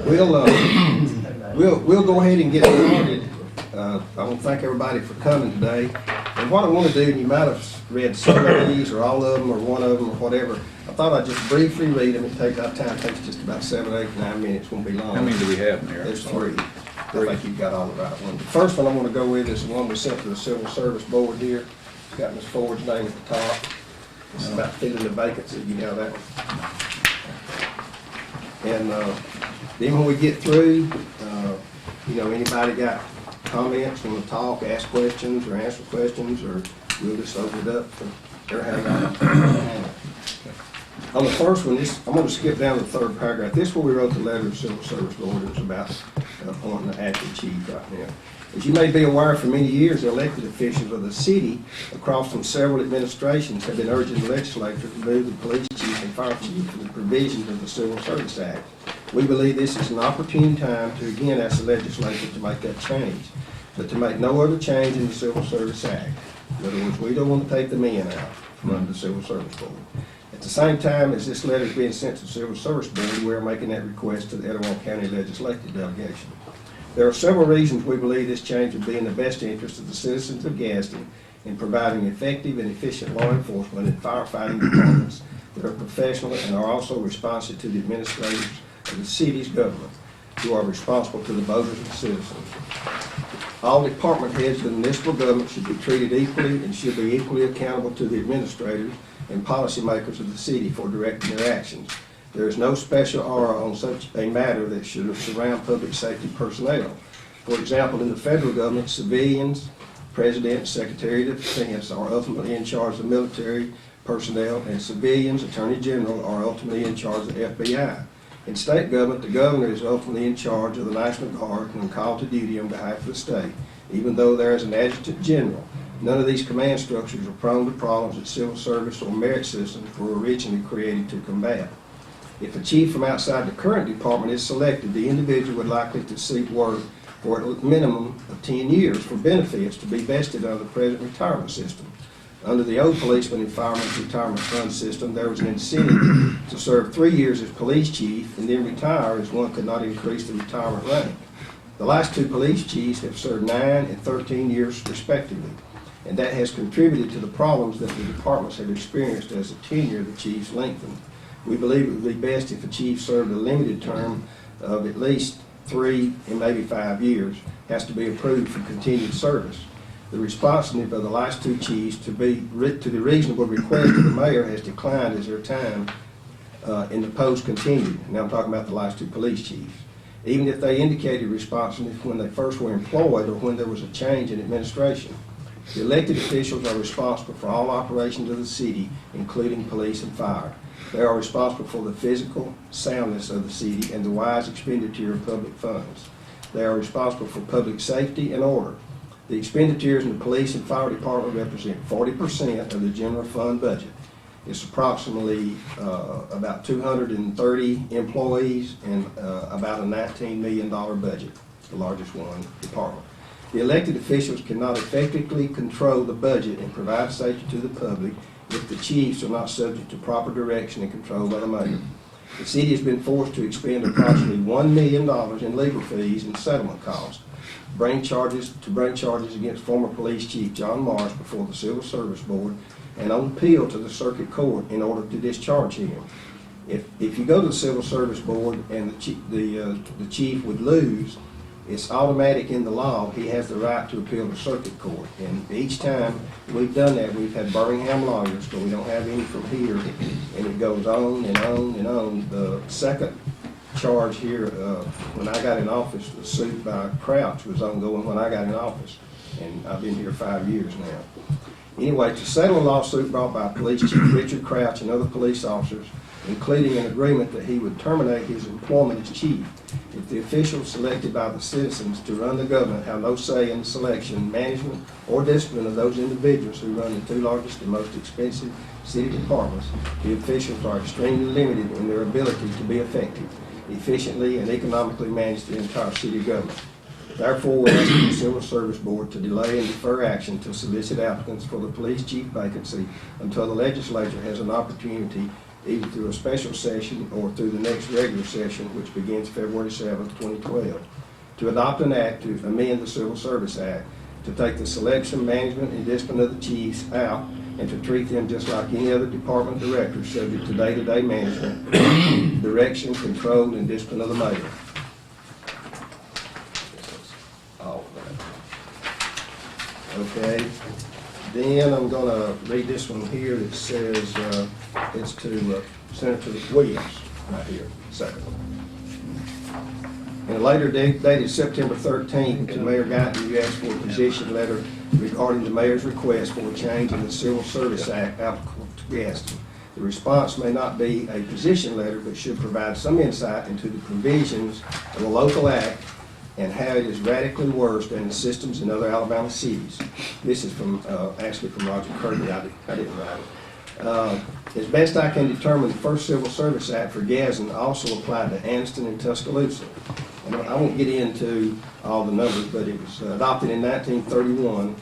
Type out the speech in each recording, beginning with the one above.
We'll go ahead and get started. I want to thank everybody for coming today. And what I want to do, and you might have read some of these or all of them or one of them or whatever, I thought I'd just briefly read them. Our time takes just about 7, 8, 9 minutes. It won't be long. How many do we have in there? There's 3. I think you've got all the right ones. The first one I want to go with is the one we sent to the Civil Service Board here. It's got Ms. Ford's name at the top. It's about filling the vacancy. You know that one. And then when we get through, anybody got comments, want to talk, ask questions, or answer questions, or we'll just open it up for their hangout. On the first one, I'm going to skip down to the 3rd paragraph. This is where we wrote the letter to the Civil Service Board. It was about appointing the acting chief right now. As you may be aware, for many years, the elected officials of the city, across from several administrations, have been urging the legislature to remove the police chief and fire chief from the provisions of the Civil Service Act. We believe this is an opportune time to again ask the legislature to make that change, but to make no other change in the Civil Service Act. In other words, we don't want to take the men out from under the Civil Service Board. At the same time as this letter is being sent to the Civil Service Board, we are making that request to the Etowah County Legislative Delegation. There are several reasons we believe this change would be in the best interest of the citizens of Gadsden in providing effective and efficient law enforcement and firefighting departments that are professional and are also responsive to the administrators of the city's government, who are responsible to the voters and citizens. All department heads of the municipal government should be treated equally and should be equally accountable to the administrators and policymakers of the city for directing their actions. There is no special aura on such a matter that should surround public safety personnel. For example, in the federal government, civilians, President, Secretary of Defense are ultimately in charge of military personnel, and civilians, Attorney General, are ultimately in charge of the FBI. In state government, the governor is ultimately in charge of the National Guard when called to duty on behalf of the state, even though there is an adjutant general. None of these command structures are prone to problems that civil service or merit systems were originally created to combat. If a chief from outside the current department is selected, the individual would likely to seek work for a minimum of 10 years for benefits to be vested under the present retirement system. Under the old Policeman and Fireman's Retirement Fund system, there was an incentive to serve 3 years as police chief and then retire, as one could not increase the retirement rank. The last 2 police chiefs have served 9 and 13 years respectively, and that has contributed to the problems that the departments have experienced as the tenure of the chiefs lengthened. We believe it would be best if a chief served a limited term of at least 3 and maybe 5 years, has to be approved for continued service. The responsiveness of the last 2 chiefs to the reasonable request of the mayor has declined as their time in the post continued. Now I'm talking about the last 2 police chiefs. Even if they indicated responsiveness when they first were employed or when there was a change in administration. The elected officials are responsible for all operations of the city, including police and fire. They are responsible for the physical soundness of the city and the wise expenditure of public funds. They are responsible for public safety and order. The expenditures in the police and fire department represent 40% of the general fund budget. It's approximately about 230 employees and about a $19 million budget, the largest one department. The elected officials cannot effectively control the budget and provide safety to the public if the chiefs are not subject to proper direction and control by the mayor. The city has been forced to expend approximately $1 million in legal fees and settlement costs, bring charges against former police chief John Morris before the Civil Service Board and on appeal to the circuit court in order to discharge him. If you go to the Civil Service Board and the chief would lose, it's automatic in the law. He has the right to appeal to circuit court. And each time we've done that, we've had Birmingham lawyers, but we don't have any from here. And it goes on and on and on. The second charge here, when I got in office, the suit by Crouch was ongoing when I got in office. And I've been here 5 years now. Anyway, to settle a lawsuit brought by Police Chief Richard Crouch and other police officers, including an agreement that he would terminate his employment as chief if the officials selected by the citizens to run the government have no say in the selection, management, or discipline of those individuals who run the 2 largest and most expensive city departments. The officials are extremely limited in their ability to be effective, efficiently, and economically manage the entire city government. Therefore, we're asking the Civil Service Board to delay and defer action to solicit applicants for the police chief vacancy until the legislature has an opportunity either through a special session or through the next regular session, which begins February 7th, 2012, to adopt an act to amend the Civil Service Act, to take the selection, management, and discipline of the chiefs out, and to treat them just like any other department director, subject to day-to-day management, direction, control, and discipline of the mayor. All of that. Okay. Then I'm going to read this one here that says, it's to Senator Williams, right here, second one. In a later date, dated September 13th, to Mayor Gadsden, you asked for a position letter regarding the mayor's request for a change in the Civil Service Act applicable to Gadsden. The response may not be a position letter, but should provide some insight into the provisions of the local act and how it is radically worse than the systems in other Alabama cities. This is from, actually from Roger Kirby. I didn't write it. As best I can determine, the first Civil Service Act for Gadsden also applied to Anniston and Tuscaloosa. And I won't get into all the numbers, but it was adopted in 1931,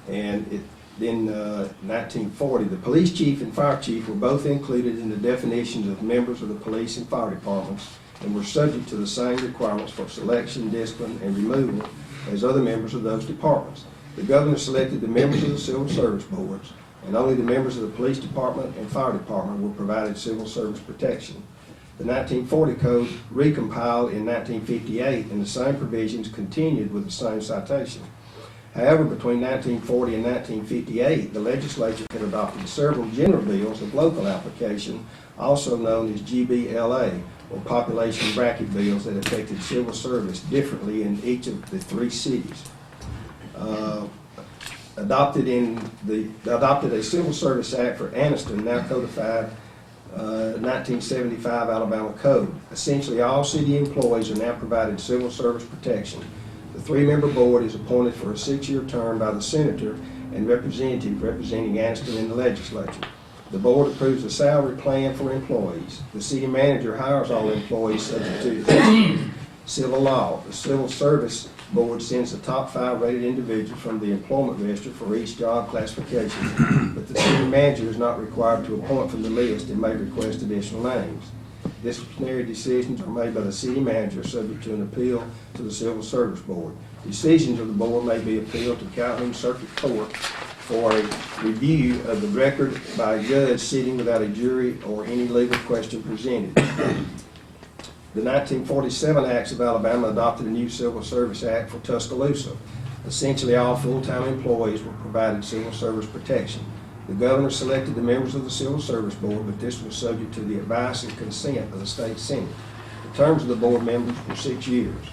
and in 1940, the police chief and fire chief were both included in the definitions of members of the police and fire departments, and were subject to the same requirements for selection, discipline, and removal as other members of those departments. The governor selected the members of the civil service boards, and only the members of the police department and fire department were provided civil service protection. The 1940 code recompiled in 1958, and the same provisions continued with the same citation. However, between 1940 and 1958, the legislature had adopted several general bills of local application, also known as GBLA, or population bracket bills, that affected civil service differently in each of the three cities. Adopted a Civil Service Act for Anniston, now codified 1975 Alabama Code. Essentially, all city employees are now provided civil service protection. The three-member board is appointed for a 6-year term by the senator and representative representing Gadsden in the legislature. The board approves a salary plan for employees. The city manager hires all employees subject to civil law. The civil service board sends the top 5 rated individuals from the employment register for each job classification, but the city manager is not required to appoint from the list and may request additional names. Disciplinary decisions are made by the city manager, subject to an appeal to the Civil Service Board. Decisions of the board may be appealed to Calhoun Circuit Court for a review of the record by a judge sitting without a jury or any legal question presented. The 1947 Acts of Alabama adopted a new Civil Service Act for Tuscaloosa. Essentially, all full-time employees were provided civil service protection. The governor selected the members of the Civil Service Board, but this was subject to the advice and consent of the state senate. The terms of the board members were 6 years.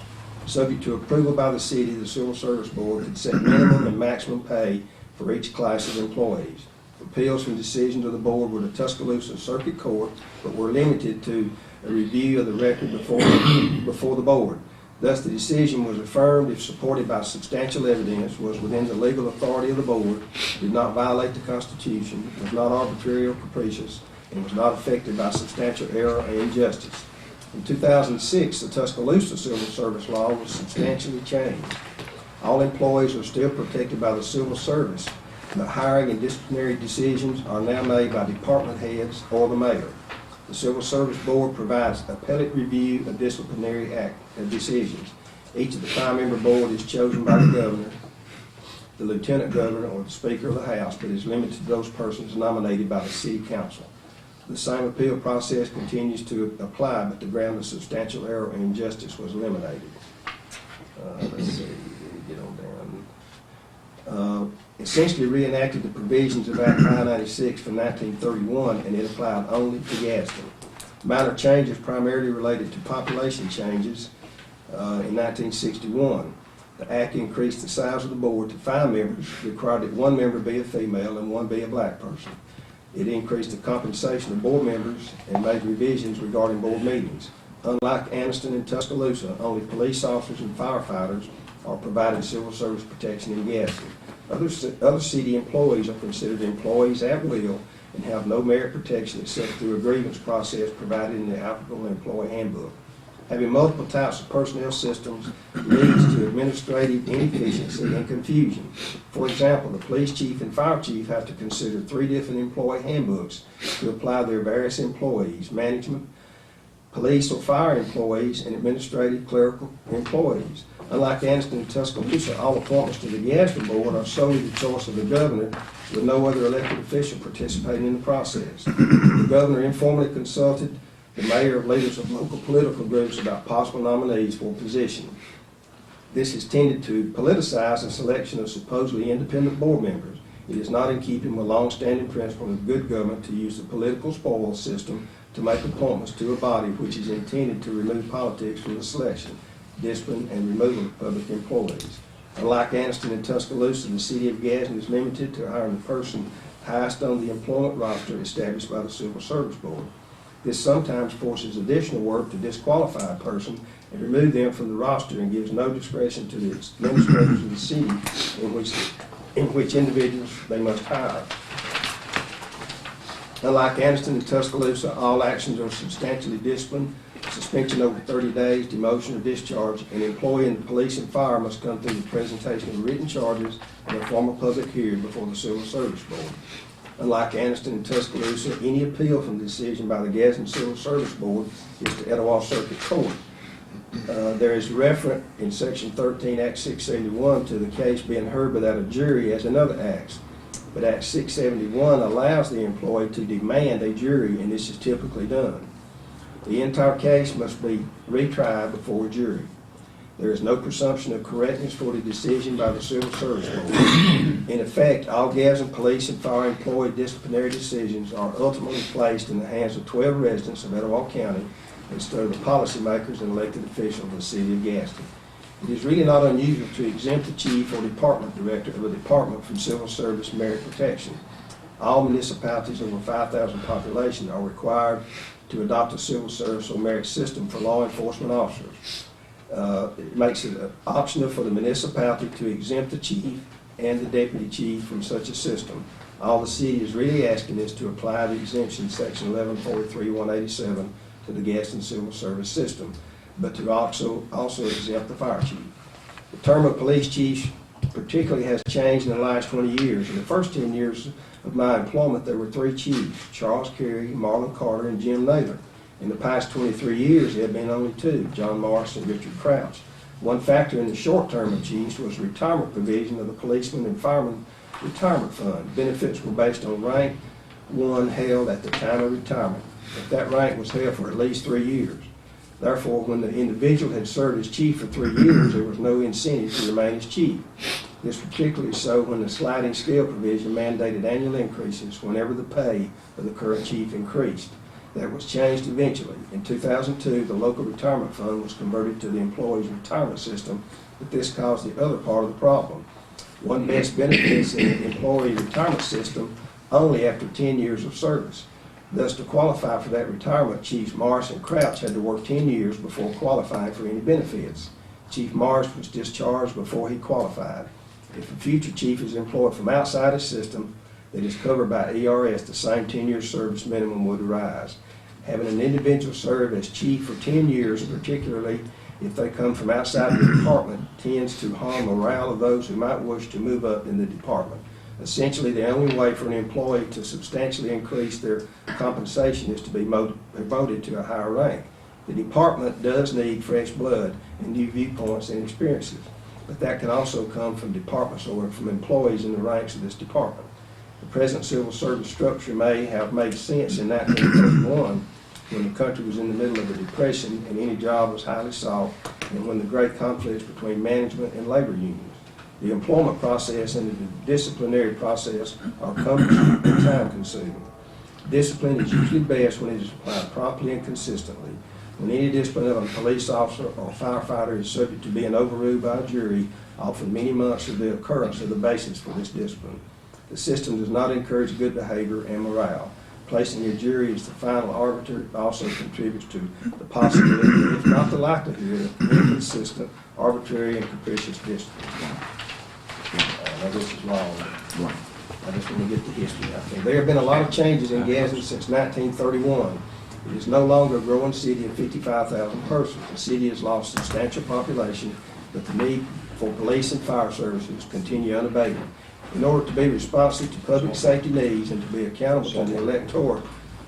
Subject to approval by the city, the Civil Service Board could set minimum and maximum pay for each class of employees. Appeals from decisions of the board were to Tuscaloosa Circuit Court, but were limited to a review of the record before the board. Thus, the decision was affirmed if supported by substantial evidence, was within the legal authority of the board, did not violate the Constitution, was not arbitrary or capricious, and was not affected by substantial error or injustice. In 2006, the Tuscaloosa Civil Service Law was substantially changed. All employees are still protected by the civil service, but hiring and disciplinary decisions are now made by department heads or the mayor. The Civil Service Board provides appellate review of disciplinary decisions. Each of the 5-member board is chosen by the governor, the lieutenant governor, or the Speaker of the House, but is limited to those persons nominated by the City Council. The same appeal process continues to apply, but the ground of substantial error and injustice was eliminated. Let's see, get on down. Essentially reenacted the provisions of Act 596 from 1931, and it applied only to Gadsden. Minor changes primarily related to population changes in 1961. The Act increased the size of the board to 5 members, required that 1 member be a female and 1 be a black person. It increased the compensation of board members and made revisions regarding board meetings. Unlike Anniston and Tuscaloosa, only police officers and firefighters are provided civil service protection in Gadsden. Other city employees are considered employees at will and have no merit protection except through a grievance process provided in the applicable employee handbook. Having multiple types of personnel systems leads to administrative inefficiency and confusion. For example, the police chief and fire chief have to consider 3 different employee handbooks to apply their various employees: management, police or fire employees, and administrative clerical employees. Unlike Gadsden and Tuscaloosa, all appointments to the Gadsden board are solely the choice of the governor, with no other elected official participating in the process. The governor informally consulted the mayor of leaders of local political groups about possible nominees for a position. This has tended to politicize the selection of supposedly independent board members. It is not in keeping with long-standing principle of good government to use the political spoils system to make appointments to a body which is intended to remove politics from the selection, discipline, and removal of public employees. Unlike Gadsden and Tuscaloosa, the city of Gadsden is limited to hiring the person highest on the employment roster established by the Civil Service Board. This sometimes forces additional work to disqualify a person and remove them from the roster, and gives no discretion to the administrators of the city in which individuals they must hire. Unlike Gadsden and Tuscaloosa, all actions are substantially disciplined. Suspension over 30 days, demotion or discharge. An employee in the police and fire must come through the presentation of written charges and a formal public hearing before the Civil Service Board. Unlike Gadsden and Tuscaloosa, any appeal from the decision by the Gadsden Civil Service Board is to Etowah Circuit Court. There is reference in Section 13, Act 671, to the case being heard without a jury as in other acts. But Act 671 allows the employee to demand a jury, and this is typically done. The entire case must be retried before a jury. There is no presumption of correctness for the decision by the Civil Service Board. In effect, all Gadsden police and fire employee disciplinary decisions are ultimately placed in the hands of 12 residents of Etowah County instead of the policymakers and elected officials of the city of Gadsden. It is really not unusual to exempt the chief or department director of a department from civil service merit protection. All municipalities over 5,000 population are required to adopt a civil service or merit system for law enforcement officers. It makes it optional for the municipality to exempt the chief and the deputy chief from such a system. All the city is really asking is to apply the exemption, Section 1143-187, to the Gadsden Civil Service system, but to also exempt the fire chief. The term of police chiefs particularly has changed in the last 20 years. In the first 10 years of my employment, there were 3 chiefs: Charles Carey, Marlon Carter, and Jim Naylor. In the past 23 years, there have been only 2, John Morris and Richard Crouch. One factor in the short term of chiefs was the retirement provision of the policeman and fireman retirement fund. Benefits were based on rank 1 held at the time of retirement. If that rank was held for at least 3 years. Therefore, when the individual had served as chief for 3 years, there was no incentive to remain as chief. This particularly so when the sliding scale provision mandated annual increases whenever the pay of the current chief increased. That was changed eventually. In 2002, the local retirement fund was converted to the employee's retirement system, but this caused the other part of the problem. One best benefits in the employee retirement system only after 10 years of service. Thus, to qualify for that retirement, Chiefs Morris and Crouch had to work 10 years before qualifying for any benefits. Chief Morris was discharged before he qualified. If a future chief is employed from outside a system that is covered by ERS, the same 10-year service minimum would arise. Having an individual serve as chief for 10 years, particularly if they come from outside the department, tends to harm morale of those who might wish to move up in the department. Essentially, the only way for an employee to substantially increase their compensation is to be promoted to a higher rank. The department does need fresh blood and new viewpoints and experiences, but that can also come from departments or from employees in the ranks of this department. The present civil service structure may have made sense in 1931 when the country was in the middle of a depression and any job was highly sought, and when the great conflicts between management and labor unions. The employment process and the disciplinary process are cumbersome and time-consuming. Discipline is usually best when it is applied promptly and consistently. When any discipline of a police officer or firefighter is subject to being overruled by a jury, often many months of the occurrence of the basis for this discipline. The system does not encourage good behavior and morale. Placing a jury as the final arbiter also contributes to the possibility, if not the likelihood, of inconsistent, arbitrary, and capricious discipline. Now this is long. I just want to get the history out there. There have been a lot of changes in Gadsden since 1931. It is no longer a growing city of 55,000 persons. The city has lost substantial population, but the need for police and fire services continue unabated. In order to be responsive to public safety needs and to be accountable to the electorate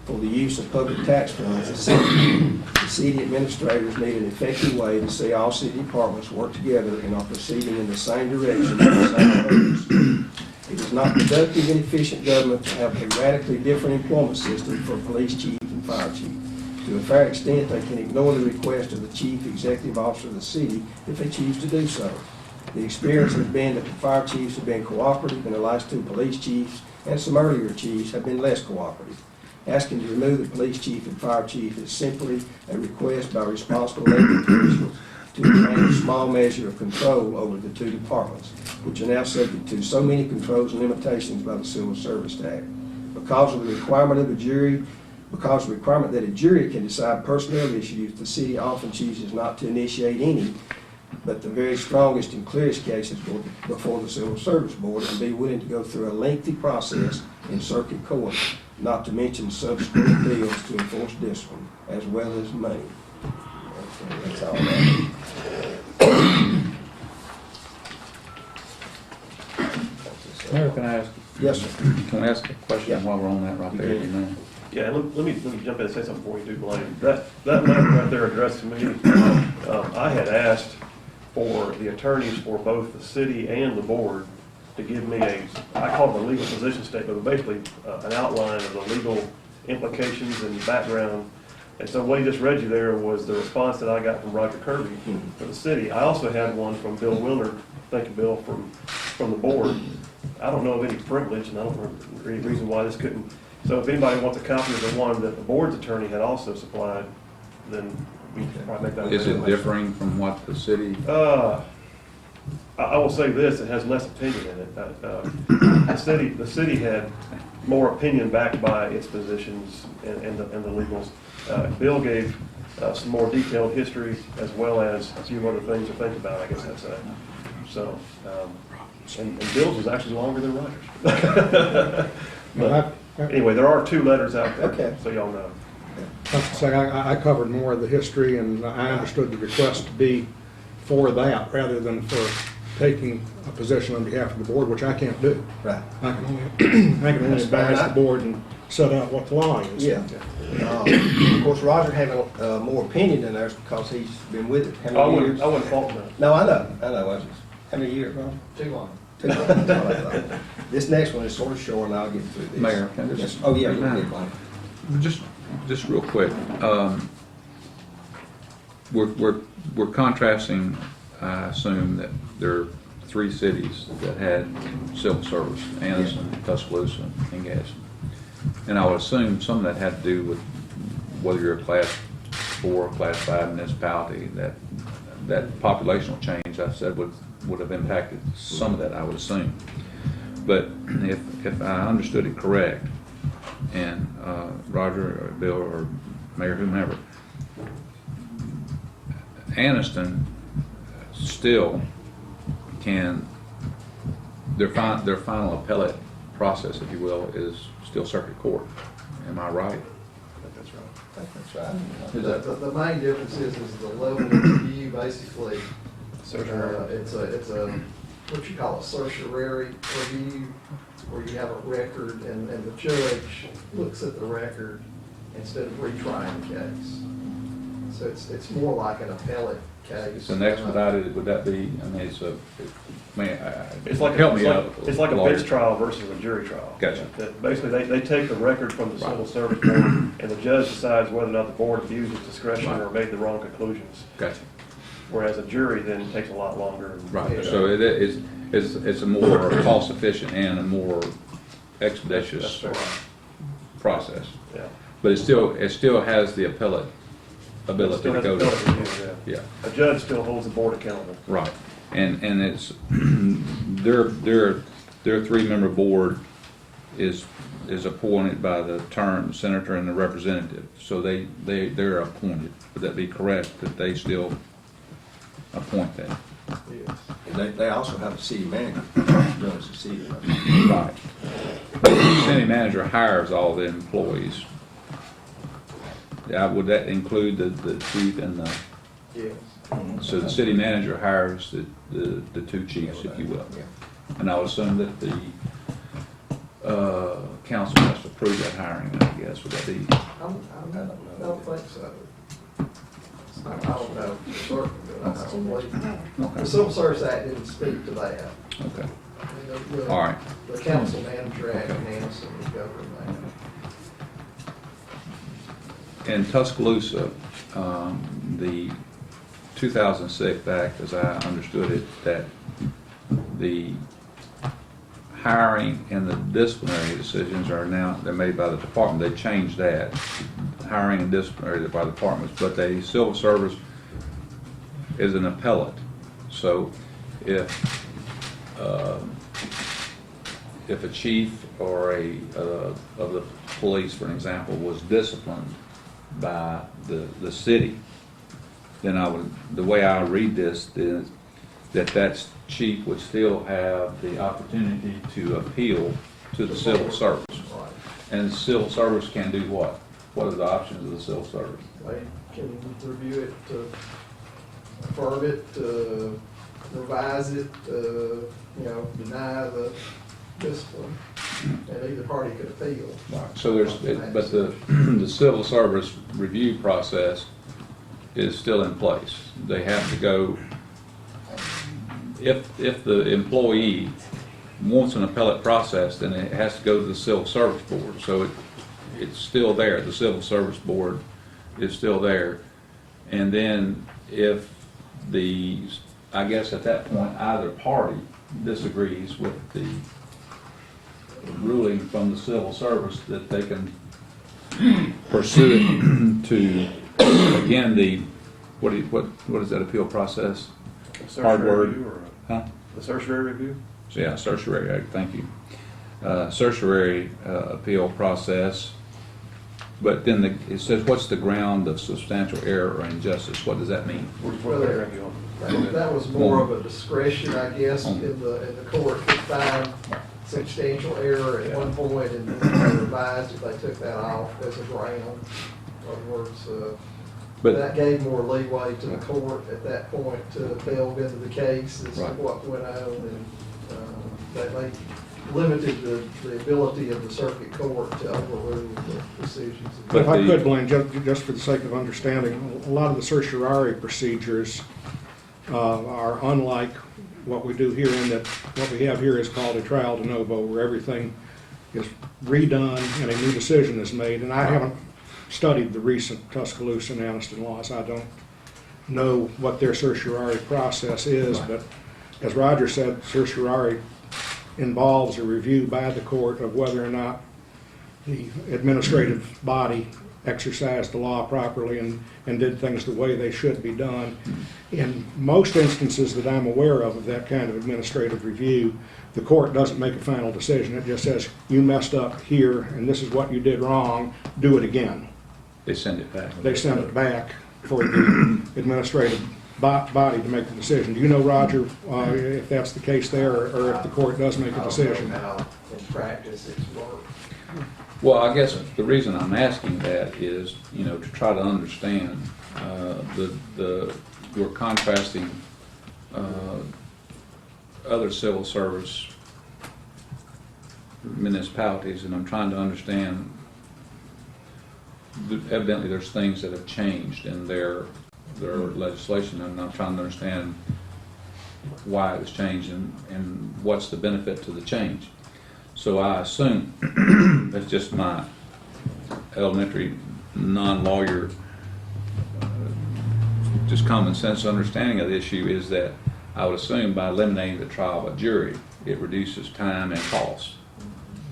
for the use of public tax funds, the city administrators need an effective way to see all city departments work together and are proceeding in the same direction with the same purpose. It is not productive and efficient government to have a radically different employment system for police chief and fire chief. To a fair extent, they can ignore the request of the chief executive officer of the city if they choose to do so. The experience has been that the fire chiefs have been cooperative, and the last two police chiefs and some earlier chiefs have been less cooperative. Asking to remove the police chief and fire chief is simply a request by responsible elected officials to obtain a small measure of control over the two departments, which are now subject to so many controls and limitations by the Civil Service Act. Because of the requirement that a jury can decide personnel issues, the city often chooses not to initiate any, but the very strongest and clearest cases before the Civil Service Board, and be willing to go through a lengthy process in circuit court, not to mention subsequent appeals to enforce discipline, as well as money. That's all that. Mayor, can I ask? Yes, sir. Can I ask a question Yeah. while we're on that right there? You know? Yeah, let me jump in and say something before you do, Blaine. That letter right there addressed to me, I had asked for the attorneys for both the city and the board to give me I call it a legal position statement, but basically an outline of the legal implications and background. And so what he just read you there was the response that I got from Roger Kirby for the city. I also had one from Bill Willard, thank you, Bill, from the board. I don't know of any privilege, and I don't know any reason why this couldn't. So if anybody wants a copy of the one that the board's attorney had also supplied, then we can probably make that. Is it differing from what the city? I will say this: it has less opinion in it. The city had more opinion backed by its positions and the legals. Bill gave some more detailed history as well as a few other things to think about. I guess that's so. And Bill's was actually longer than Roger's. But anyway, there are two letters out there, Okay. so y'all know. I have to say, I covered more of the history, and I understood the request to be for that rather than for taking a position on behalf of the board, which I can't do. right. I can only advise the board and set out what the law is. Yeah. Of course, Roger had more opinion than ours because he's been with it. How many years? I wouldn't fault that. No, I know. How many years, Ron? Too long. Too long. That's all I thought. This next one is sort of short, and I'll get through this. Mayor, can I just- Yes. Oh, yeah, you can get one. Just real quick. We're contrasting. I assume that there are three cities that had civil service: Anderson, Tuscaloosa, and Gadsden. And I would assume some of that had to do with whether you're a class 4 or class 5 municipality. That populational change, I said, would have impacted some of that, I would assume. But if I understood it correct, and Roger or Bill or Mayor, whomever, Anniston still can, their final appellate process, if you will, is still circuit court. Am I right? I think that's right. I think that's right. Is that- The main difference is the level of review, basically. Certiorari. It's a, what you call a certiorari review, where you have a record and the judge looks at the record instead of retrying the case. So it's more like an appellate case. It's an expedited, would that be, I mean, It's like help me a out. bench lawyer. trial versus a jury trial. Gotcha. That basically, they take the record from the Civil Service Board, and the judge decides whether or not the board abused its discretion or made the wrong conclusions. Gotcha. Whereas a jury then takes a lot longer. Right, so it's a more cost efficient and a more expeditious That's right. process. Yeah. But it still has the appellate ability Still to has go appellate to. review, yeah. Yeah, A judge still holds the board accountable. right. And it's, their 3-member board is appointed by the term senator and the representative. So they're appointed. Would that be correct, that they still appoint them? Yes. And they also have a city manager, runs the city. Right. But the city manager hires all the employees. would that include the chief and the, Yes. so the city manager hires the two chiefs, if you will? Yeah. And I would assume that the council has to approve that hiring, I guess, would that be? I don't think so. I don't know for certain, but I don't believe. The Okay, Civil Service Act didn't speak to that. okay, The- all right. The Council Manager Act and Anderson would govern that. In Tuscaloosa, the 2006 Act, as I understood it, that the hiring and the disciplinary decisions are now, they're made by the department. They changed that. Hiring and disciplinary by the departments, but the civil service is an appellate. So if a chief or of the police, for example, was disciplined by the city, then the way I read this is that chief would still have the opportunity to appeal to the civil service. Right. And the civil service can do what? What are the options of the civil service? They can review it, affirm it, revise it, deny the discipline, and either party could appeal. So but the civil service review process is still in place. They have to go, if the employee wants an appellate process, then it has to go to the civil service board. So it's still there. The civil service board is still there. And then if I guess at that point, either party disagrees with the ruling from the civil service, that they can pursue it to, again, what is that appeal process? Hard word. Review or Huh? the certiorari review? So, yeah, certiorari, thank you. Certiorari appeal process, but then it says, what's the ground of substantial error or injustice? What does that mean? What hearing you on? That was more of a discretion, I guess, in the court to find substantial error at one point, and they revised it, they took that off as a ground. In other words, But that gave more leeway to the court at that point to delve into the case as to Right. what went on, and they limited the ability of the circuit court to overrule the decisions. But If I the- could, Blaine, just for the sake of understanding, a lot of the certiorari procedures are unlike what we do here, in that what we have here is called a trial de novo, where everything is redone and a new decision is made. And I haven't studied the recent Tuscaloosa and Anniston laws. I don't know what their certiorari process is, but as Roger said, certiorari involves a review by the court of whether or not the administrative body exercised the law properly and did things the way they should be done. In most instances that I'm aware of that kind of administrative review, the court doesn't make a final decision. It just says, you messed up here and this is what you did wrong, do it again. they send it back. They send it back for the administrative body to make the decision. Do you know, Roger, if that's the case there, or if the court does make a decision? I don't know how in practice it's worked. Well, I guess the reason I'm asking that is, to try to understand, we're contrasting other civil service municipalities, and I'm trying to understand, evidently there's things that have changed in their legislation, and I'm trying to understand why it was changed and what's the benefit to the change. So I assume, that's just my elementary, non-lawyer, just common sense understanding of the issue, is that I would assume by eliminating the trial by jury, it reduces time and cost.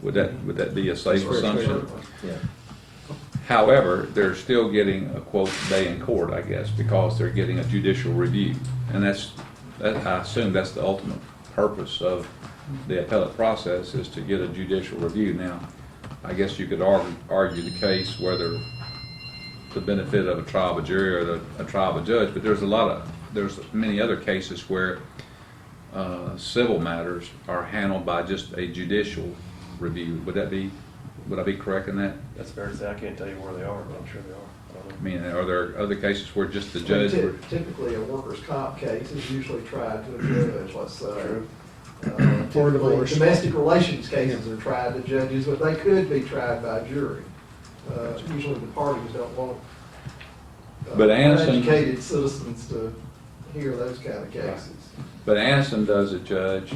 Would that be a safe assumption? Yeah. However, they're still getting a quote day in court, I guess, because they're getting a judicial review. And I assume that's the ultimate purpose of the appellate process, is to get a judicial review. Now, I guess you could argue the case whether the benefit of a trial by jury or a trial by judge, but there's many other cases where civil matters are handled by just a judicial review. Would I be correct in that? That's fair to say. I can't tell you where they are, but I'm sure they are. I mean, are there other cases where just the judge would? Typically, a workers' comp case is usually tried to a judge, let's say. True. Typically, divorce. domestic relations cases are tried to judges, but they could be tried by jury. Usually the parties don't want But Anderson- uneducated citizens to hear those kind of cases. But Anderson does a judge,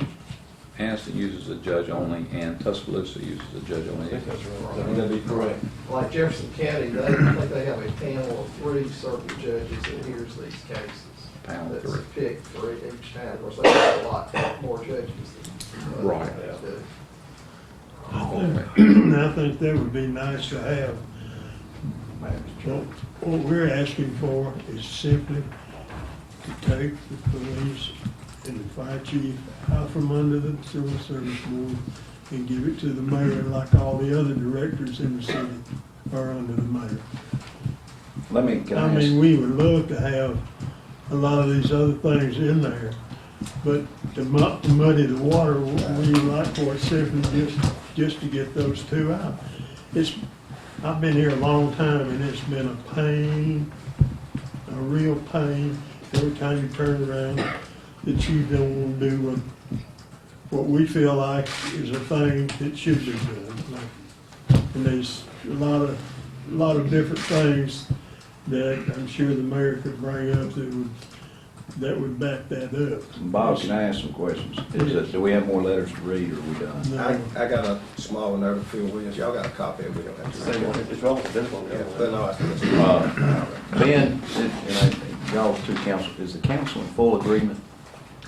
Anderson uses a judge only, and Tuscaloosa uses a judge I only. think that's right. Would That'd be correct. Like Jefferson County, I think they have a panel of 3 circuit judges that hears these cases. Panel of That's 3. picked for each town. Of course, they have a lot more judges than. Right. do. I think that would be nice to have. What we're asking for is simply to take the police and the fire chief out from under the civil service board and give it to the mayor like all the other directors in the city are under the mayor. Can I I mean, ask, we would love to have a lot of these other things in there, but to muddy the water, we like for it simply just to get those 2 out. I've been here a long time and it's been a pain, a real pain, every time you turn around that you don't want to do what we feel like is a thing that should be done. And there's a lot of different things that I'm sure the mayor could bring up that would back that up. Bob, can I ask some questions? Do we have more letters to read, or are we done? No. I got a small one there to fill with. Y'all got a copy of it, we don't have to. Same one, it's relevant to this one. Yeah, but no, I think Ben, y'all two council, is the council in full agreement?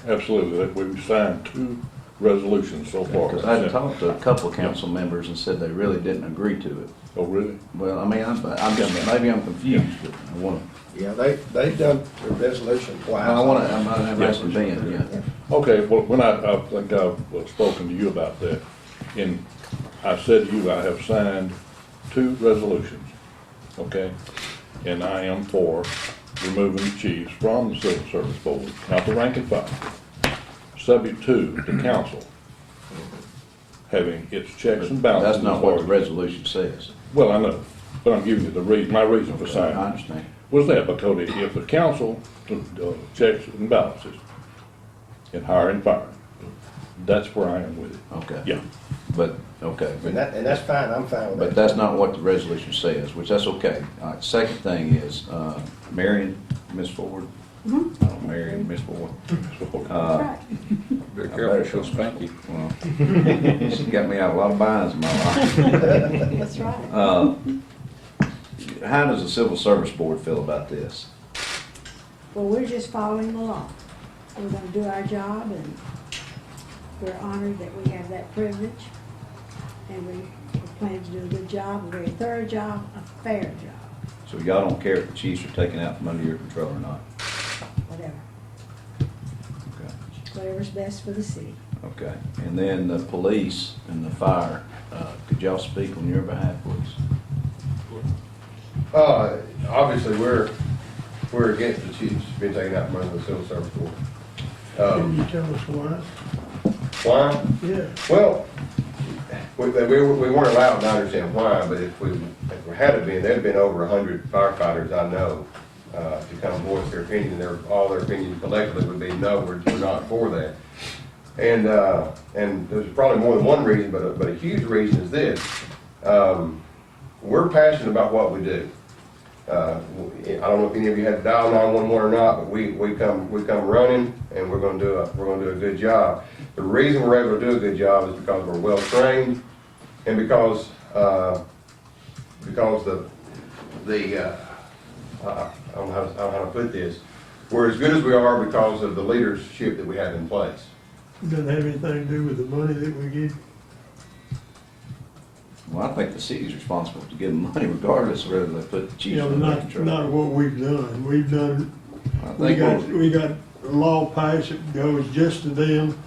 Absolutely, we've signed 2 resolutions so far. Because I talked to a couple of council members and said they really didn't agree to it. Oh, really? Well, I mean, I'm just, maybe I'm confused, but I want to, yeah, they've done the resolution twice. I'm asking Ben, yeah. Okay, well, when I think I've spoken to you about that, and I said to you, I have signed 2 resolutions, okay? And I am for removing the chiefs from the civil service board, not the rank and file, subject to the council having its checks and balances. That's not what the resolution says. Well, I know, but I'm giving you the reason, my reason for signing. I understand. Was that because if the council checks and balances in hire and fire, that's where I am with it. Okay. Yeah. But, okay. And that's fine, I'm fine with that. But that's not what the resolution says, which that's okay. All right, second thing is, Marion, Ms. Ford. Marion, Ms. Ford. Be careful, she'll spank you. Well, she got me out of a lot of binds in my life. That's right. How does the Civil Service Board feel about this? Well, we're just following the law. We're gonna do our job, and we're honored that we have that privilege. And we plan to do a good job, a very thorough job, a fair job, So y'all don't care if the chiefs are taken out from under your control or not? whatever. Okay. Whatever's best for the city. Okay. And then the police and the fire, could y'all speak on your behalf, please? Obviously, we're against the chiefs being taken out from under the civil service board. Can you tell us why? Why? Yeah. Well, we weren't allowed, and I understand why, but if we had been, there'd been over 100 firefighters I know to come voice their opinion. All their opinion collectively would be, no, we're not for that. And there's probably more than one reason, but a huge reason is this. We're passionate about what we do. I don't know if any of you had to dial 911 or not, but we come running, and we're going to do a good job. The reason we're able to do a good job is because we're well trained, and because I don't know how to put this. We're as good as we are because of the leadership that we have in place. Doesn't have anything to do with the money that we get. Well, I think the city's responsible to give them money regardless of whether they put the chiefs You know, under their not control. what we've done. We've done, I we think got a law passed that goes just to them,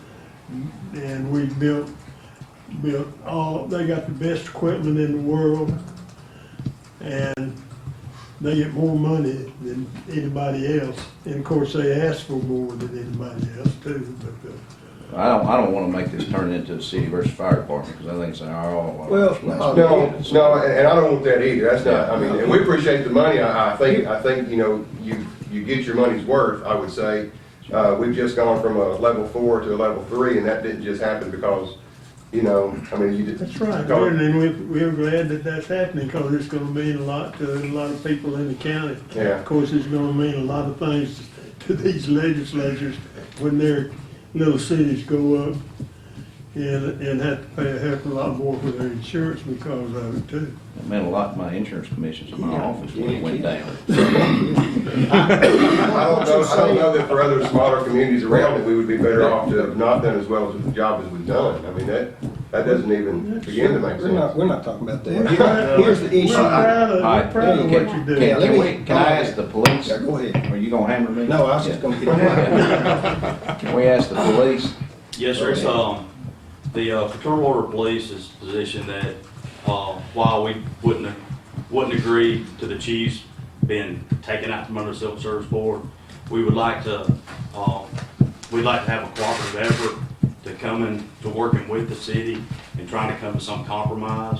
and we built all, they got the best equipment in the world, and they get more money than anybody else. And of course, they ask for more than anybody else too, but, I don't wanna make this turn into a city versus fire department, because I think it's our. Well, No, and I don't want that either, that's not, I mean, and we appreciate the money, I think, you know, you get your money's worth, I would say. We've just gone from a level 4 to a level 3, and that didn't just happen because, you know, I mean, you did. that's right. And we're glad that that's happening, because it's gonna mean a lot to a lot of people in the county. Yeah. Of course, it's gonna mean a lot of things to these legislatures when their little cities go up and have to pay a heck of a lot more for their insurance because of it too. It meant a lot to my insurance commissions in my office when it went down. I don't know that for other smaller communities around that we would be better off to have not done as well as the job as we've done. I mean, that doesn't even begin to make sense. We're not talking about We're that. proud- Here's the issue. We're proud of what you do. Yeah, let me- Can I ask the police? Yeah, go ahead. Are you gonna hammer me? No, I was just gonna get. Can we ask the police? Yes, sir. It's, the patrol order police's position that, while we wouldn't agree to the chiefs being taken out from under the Civil Service Board, we would like to, we'd like to have a cooperative effort to come into working with the city and trying to come to some compromise.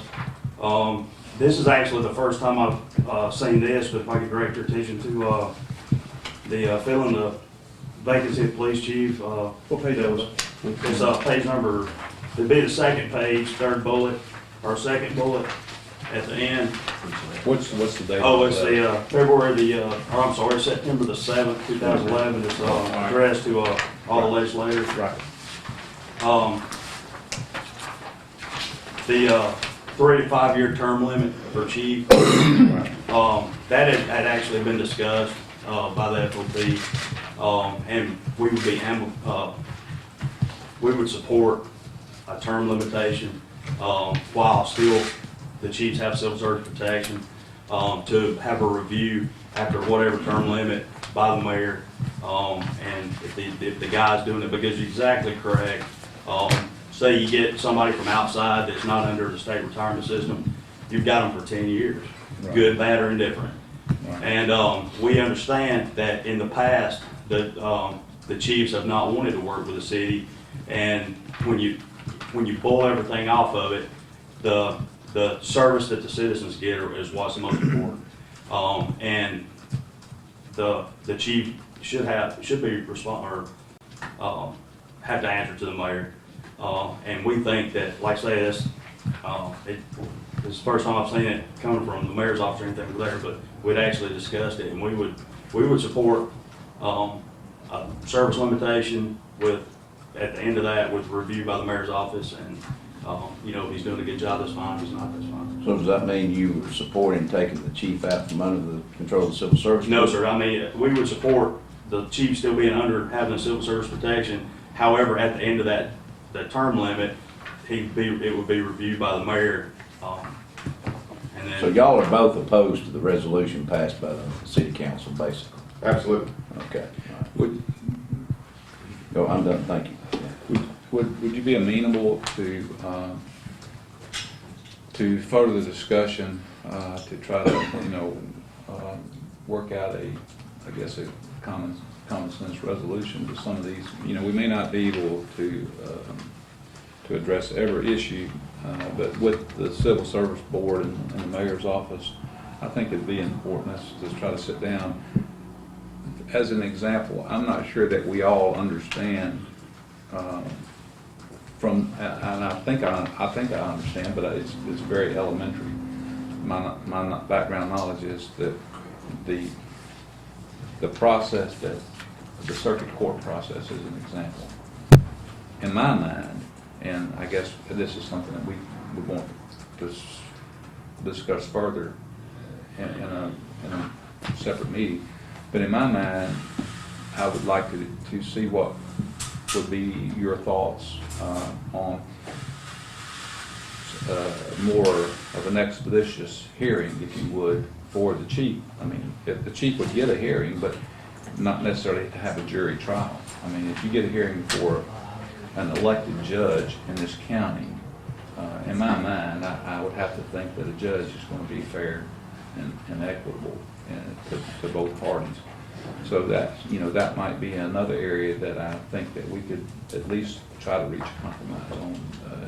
This is actually the first time I've, seen this, but if I could direct your attention to, the, filling the vacancy of police chief, What page was it? it's, page number, it'd be the second page, third bullet, or second bullet at the end. What's the date? Oh, it's the, September the 7th, 2011, it's, addressed to, all the legislators. Right. The 3 to 5 year term limit for chief, that had actually been discussed by the FOP, and we would be, we would support a term limitation while still the chiefs have civil service protection, to have a review after whatever term limit by the mayor, and if the guy's doing it, because you're exactly correct. Say you get somebody from outside that's not under the state retirement system, you've got them for 10 years, good, bad, or indifferent. And we understand that in the past, that the chiefs have not wanted to work with the city, and when you pull everything off of it, the service that the citizens get is what's the most important. And the chief should be have to answer to the mayor. And we think that, like I say, this is the first time I've seen it coming from the mayor's office or anything there, but we'd actually discussed it, and we would support a service limitation with, at the end of that, with review by the mayor's office, and you know, if he's doing a good job, that's fine. If he's not, that's fine. So does that mean you were supporting taking the chief out from under the control of the civil service? No, sir. I mean, we would support the chief still being under having the civil service protection. However, at the end of that term limit, it would be reviewed by the mayor. And then, So y'all are both opposed to the resolution passed by the city council, basically? Absolutely. Okay. Would, Go, I'm done, thank you. would you be amenable to further discussion, to try to, you know, work out a common sense resolution to some of these? You know, we may not be able to address every issue, but with the Civil Service Board and the mayor's office, I think it'd be important us to try to sit down. As an example, I'm not sure that we all understand and I think I understand, but it's very elementary. My background knowledge is that the process, that the circuit court process is an example. In my mind, and I guess this is something that we would want to discuss further in a separate meeting, but in my mind, I would like to see what would be your thoughts on more of an expeditious hearing, if you would, for the chief. I mean, if the chief would get a hearing, but not necessarily to have a jury trial. I mean, if you get a hearing for an elected judge in this county, in my mind, I would have to think that a judge is going to be fair and equitable to both parties. So that, that might be another area that I think that we could at least try to reach a compromise on,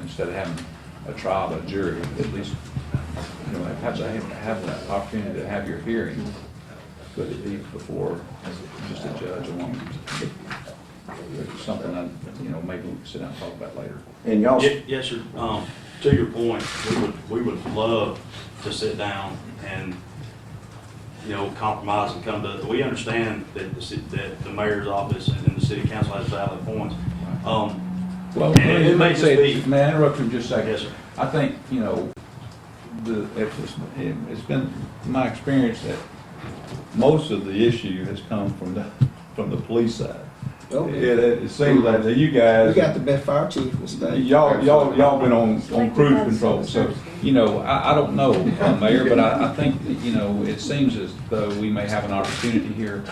instead of having a trial by jury, at least, have the opportunity to have your hearing, but it be before just a judge alone. It's something that, maybe we can sit down and talk about later. And y'all, Yes, sir. To your point, we would love to sit down and, compromise and come to, we understand that that the mayor's office and the city council has valid points. Well, and it may just be. may I interrupt you just a second? Yes, sir. I think, it's been my experience that most of the issue has come from the police side. Oh, It seems like that you We guys, got the best fire chief in the state. y'all been on Like cruise the control, so, I don't know, Mayor, but I think, that, it seems as though we may have an opportunity here,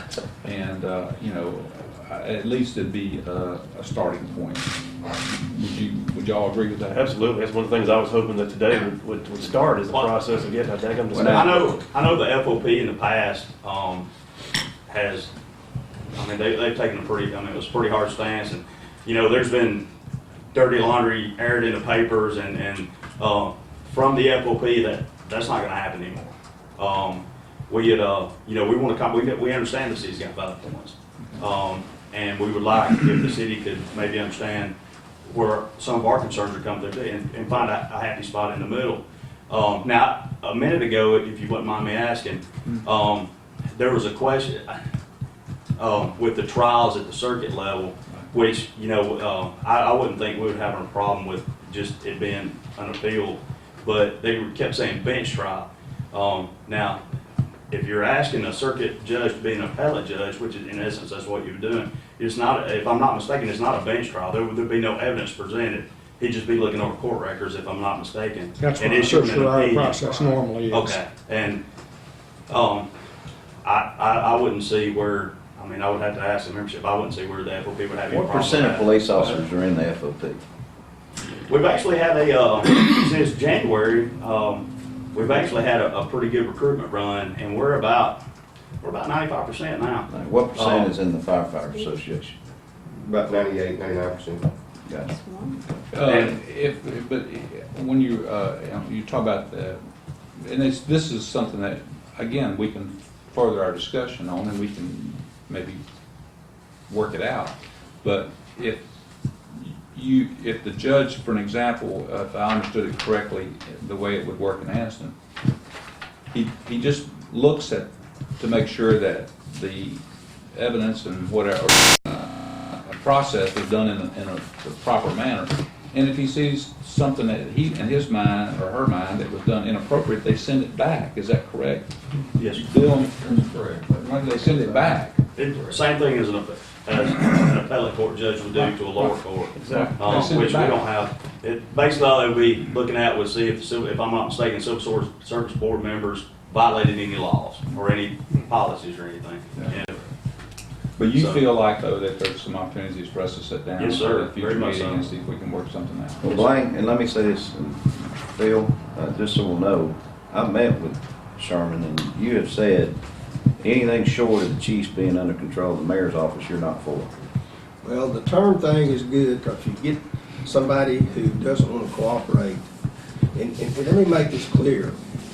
and, at least it'd be a starting point. Would y'all agree with that? Absolutely. That's one of the things I was hoping that today would start, is the process of getting, I think I'm just. I know the FOP in the past, has, they've taken it was a pretty hard stance, and, there's been dirty laundry aired in the papers, and from the FOP, that's not gonna happen anymore. We want to come, we understand the city's got valid points. And we would like, if the city could maybe understand where some of our concerns are coming through, and find a happy spot in the middle. Now, a minute ago, if you wouldn't mind me asking, there was a question with the trials at the circuit level, which, I wouldn't think we would have a problem with just it being an appeal, but they kept saying bench trial. Now, if you're asking a circuit judge to be an appellate judge, which is in essence that's what you're doing, it's not, if I'm not mistaken, it's not a bench trial. There'd be no evidence presented. He'd just be looking over court records, if I'm not mistaken. That's what and the issuing an certiorari opinion. process normally is. Okay, and I wouldn't see where, I would have to ask the membership. I wouldn't see where the FOP would have any what problem percent with of that. police officers are in the FOP? We've actually had since January, we've actually had a pretty good recruitment run, and we're about 95% now. What percent is in the firefighter association? About 98, 99%. Got That's it. one. But when you talk about and this is something that, again, we can further our discussion on, and we can maybe work it out. But if the judge, for an example, if I understood it correctly, the way it would work in Gadsden, he just looks at, to make sure that the evidence and whatever process is done in a proper manner. And if he sees something that he, in his mind or her mind, that was done inappropriate, they send it back. Is that correct? Yes, sir. Bill, correct. They send it back. Same thing as an appellate court judge would do to a lower court. Exactly. They send it Which we back. don't have. Basically, all they would be looking at would see if I'm not mistaken, civil service board members violated any laws or any policies or anything. Yeah. And But you So- feel like, though, that there's some opportunities for us to sit down Yes, sir. at a future Very much meeting so. and see if we can work something out. Well, Blaine, and let me say this, Phil, just so we'll know, I met with Sherman, and you have said anything short of the chiefs being under control of the mayor's office, you're not for. Well, the term thing is good, because if you get somebody who doesn't want to cooperate, and let me make this clear,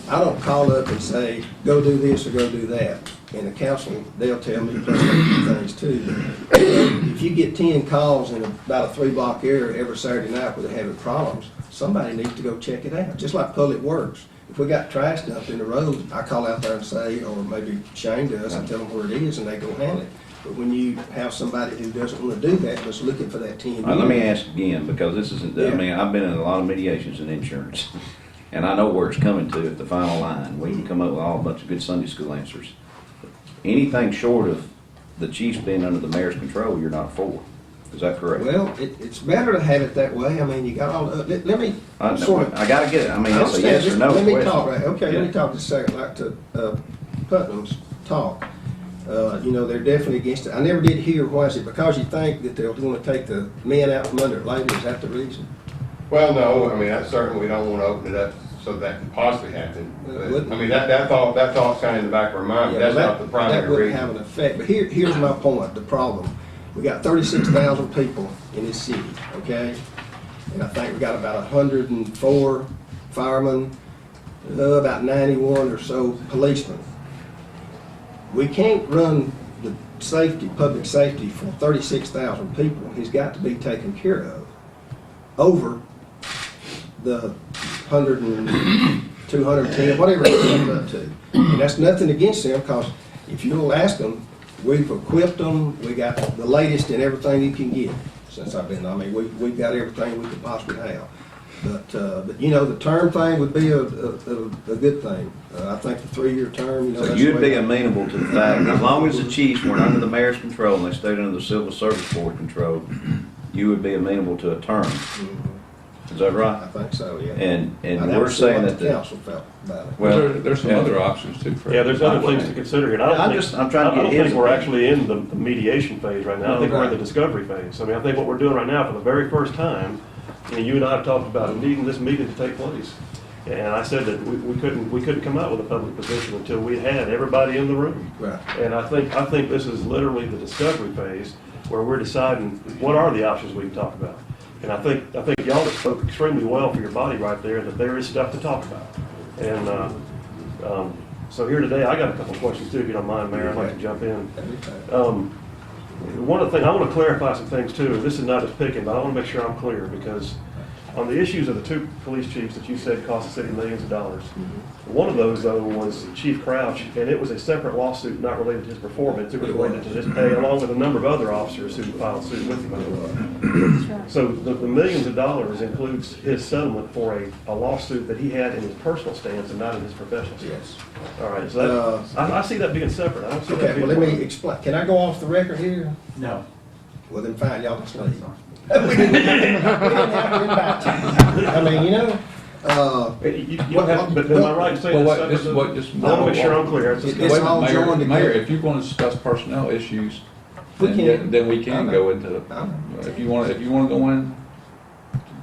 I don't call up and say, go do this or go do that. And the council, they'll tell me, plus they do things too. If you get 10 calls in about a 3-block area every Saturday night where they're having problems, somebody needs to go check it out, just like Public Works. If we got trash dumped in the road, I call out there and say, or maybe Shane does, and tell them where it is, and they go handle it. But when you have somebody who doesn't want to do that, just looking for that 10 All right, let me units, ask again, because this isn't, Yeah. I mean, I've been in a lot of mediations in insurance, and I know where it's coming to at the final line. We can come up with all a bunch of good Sunday school answers. Anything short of the chiefs being under the mayor's control, you're not for. Is that correct? well, it's better to have it that way. I mean, you got all, let me I sort of. gotta get it. I mean, I it's a understand. yes or no Let question. me talk, right, okay, let Yeah. me talk just a second, like to Putnam's talk. They're definitely against it. I never did hear, why is it because you think that they're going to take the men out from under it later? Is that the reason? Well, no, I mean, that's certainly, we don't want to open it up so that can possibly happen. Well, it But, wouldn't. I mean, that thought's kind of in the back of our mind, but Yeah, that's well, not the that primary wouldn't have reason. an effect, but here's my point, the problem. We got 36,000 people in this city, okay? And I think we got about 104 firemen, about 91 or so policemen. We can't run the safety, public safety for 36,000 people. He's got to be taken care of over the 100 and 210, whatever it comes up to. And that's nothing against them, because if you'll ask them, we've equipped them, we got the latest in everything you can get since I've been, I mean, we've got everything we could possibly have. But you know, the term thing would be a good thing. I think the 3-year term, you know. So that's you'd the be way- amenable to the fact, as long as the chiefs weren't under the mayor's control and they stayed under the civil service board control, you would be amenable to a term. Is that I right? think so, yeah. And I'd have we're to see saying what that the council felt about it. Well, well, there's some other options too, Fred. Yeah, there's other things to consider here. And I I'm don't trying to I get don't his think we're opinion. actually in the mediation phase right now. I think we're in the discovery phase. I mean, I think what we're doing right now for the very first time, you know, you and I have talked about needing this meeting to take place. And I said that we couldn't come out with a public position until we had everybody in the room. Right. And I think this is literally the discovery phase where we're deciding what are the options we can talk about. And I think y'all have spoke extremely well for your body right there, that there is stuff to talk about. And so here today, I got a couple of questions too, if you don't mind, Mayor, I'd like to jump in. One of the things, I want to clarify some things too. This is not just picking, but I want to make sure I'm clear, because on the issues of the 2 police chiefs that you said cost the city millions of dollars, one of those though was Chief Crouch, and it was a separate lawsuit not related to his performance. It was related to his pay, along with a number of other officers who filed suit with him. That's right. So the millions of dollars includes his settlement for a lawsuit that he had in his personal stance and not in his professional stance. Yes. All right, so that, I see that being separate. I don't see that Okay, being well, let me one. explain. Can I go off the record here? No. Well, then fine, y'all just leave. We didn't have to invite you. I mean, you know, You don't have, but am I right in saying Well, that's wait, separate? just I want to make sure I'm clear. It's just- It's all Mayor, joined together. Mayor, if you want to discuss personnel issues, We then, can. then we can go into, I know. if you want to go in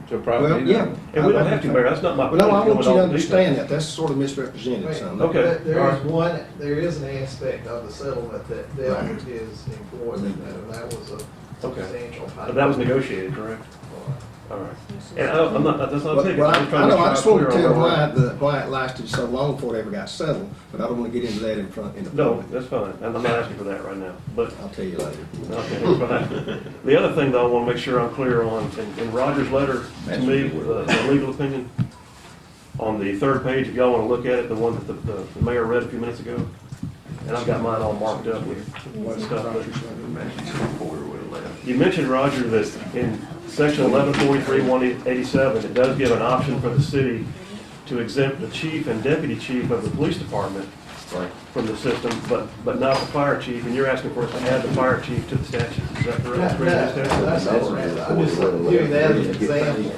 to a private Well, meeting. yeah. And we don't have to, Mayor, that's not my. Well, no, I point, want you going to all the understand details. that. That's sort of misrepresented something. Okay. There is an aspect of the settlement that dealt with his employment, and that was a Okay. substantial. But that was negotiated, correct? All right. And I'm not, that's not Well, taking. I I'm just trying know, make I just sure I'm want to clear tell on where we're at. why it lasted so long before it ever got settled, but I don't want to get into that in the No, public. that's fine. I'm not asking for that right now, but, I'll tell you later. okay, fine. The other thing though, I want to make sure I'm clear on, in Roger's letter to me, the legal opinion, on the 3rd page, if y'all want to look at it, the one that the mayor read a few minutes ago, and I've got mine all marked up with stuff. You mentioned, Roger, that in section 1143-187, it does give an option for the city to exempt the chief and deputy chief of the police department from the system, but not the fire chief, and you're asking for us to add the fire chief to the statute. Is that correct? That's right. I'm just giving that as an example.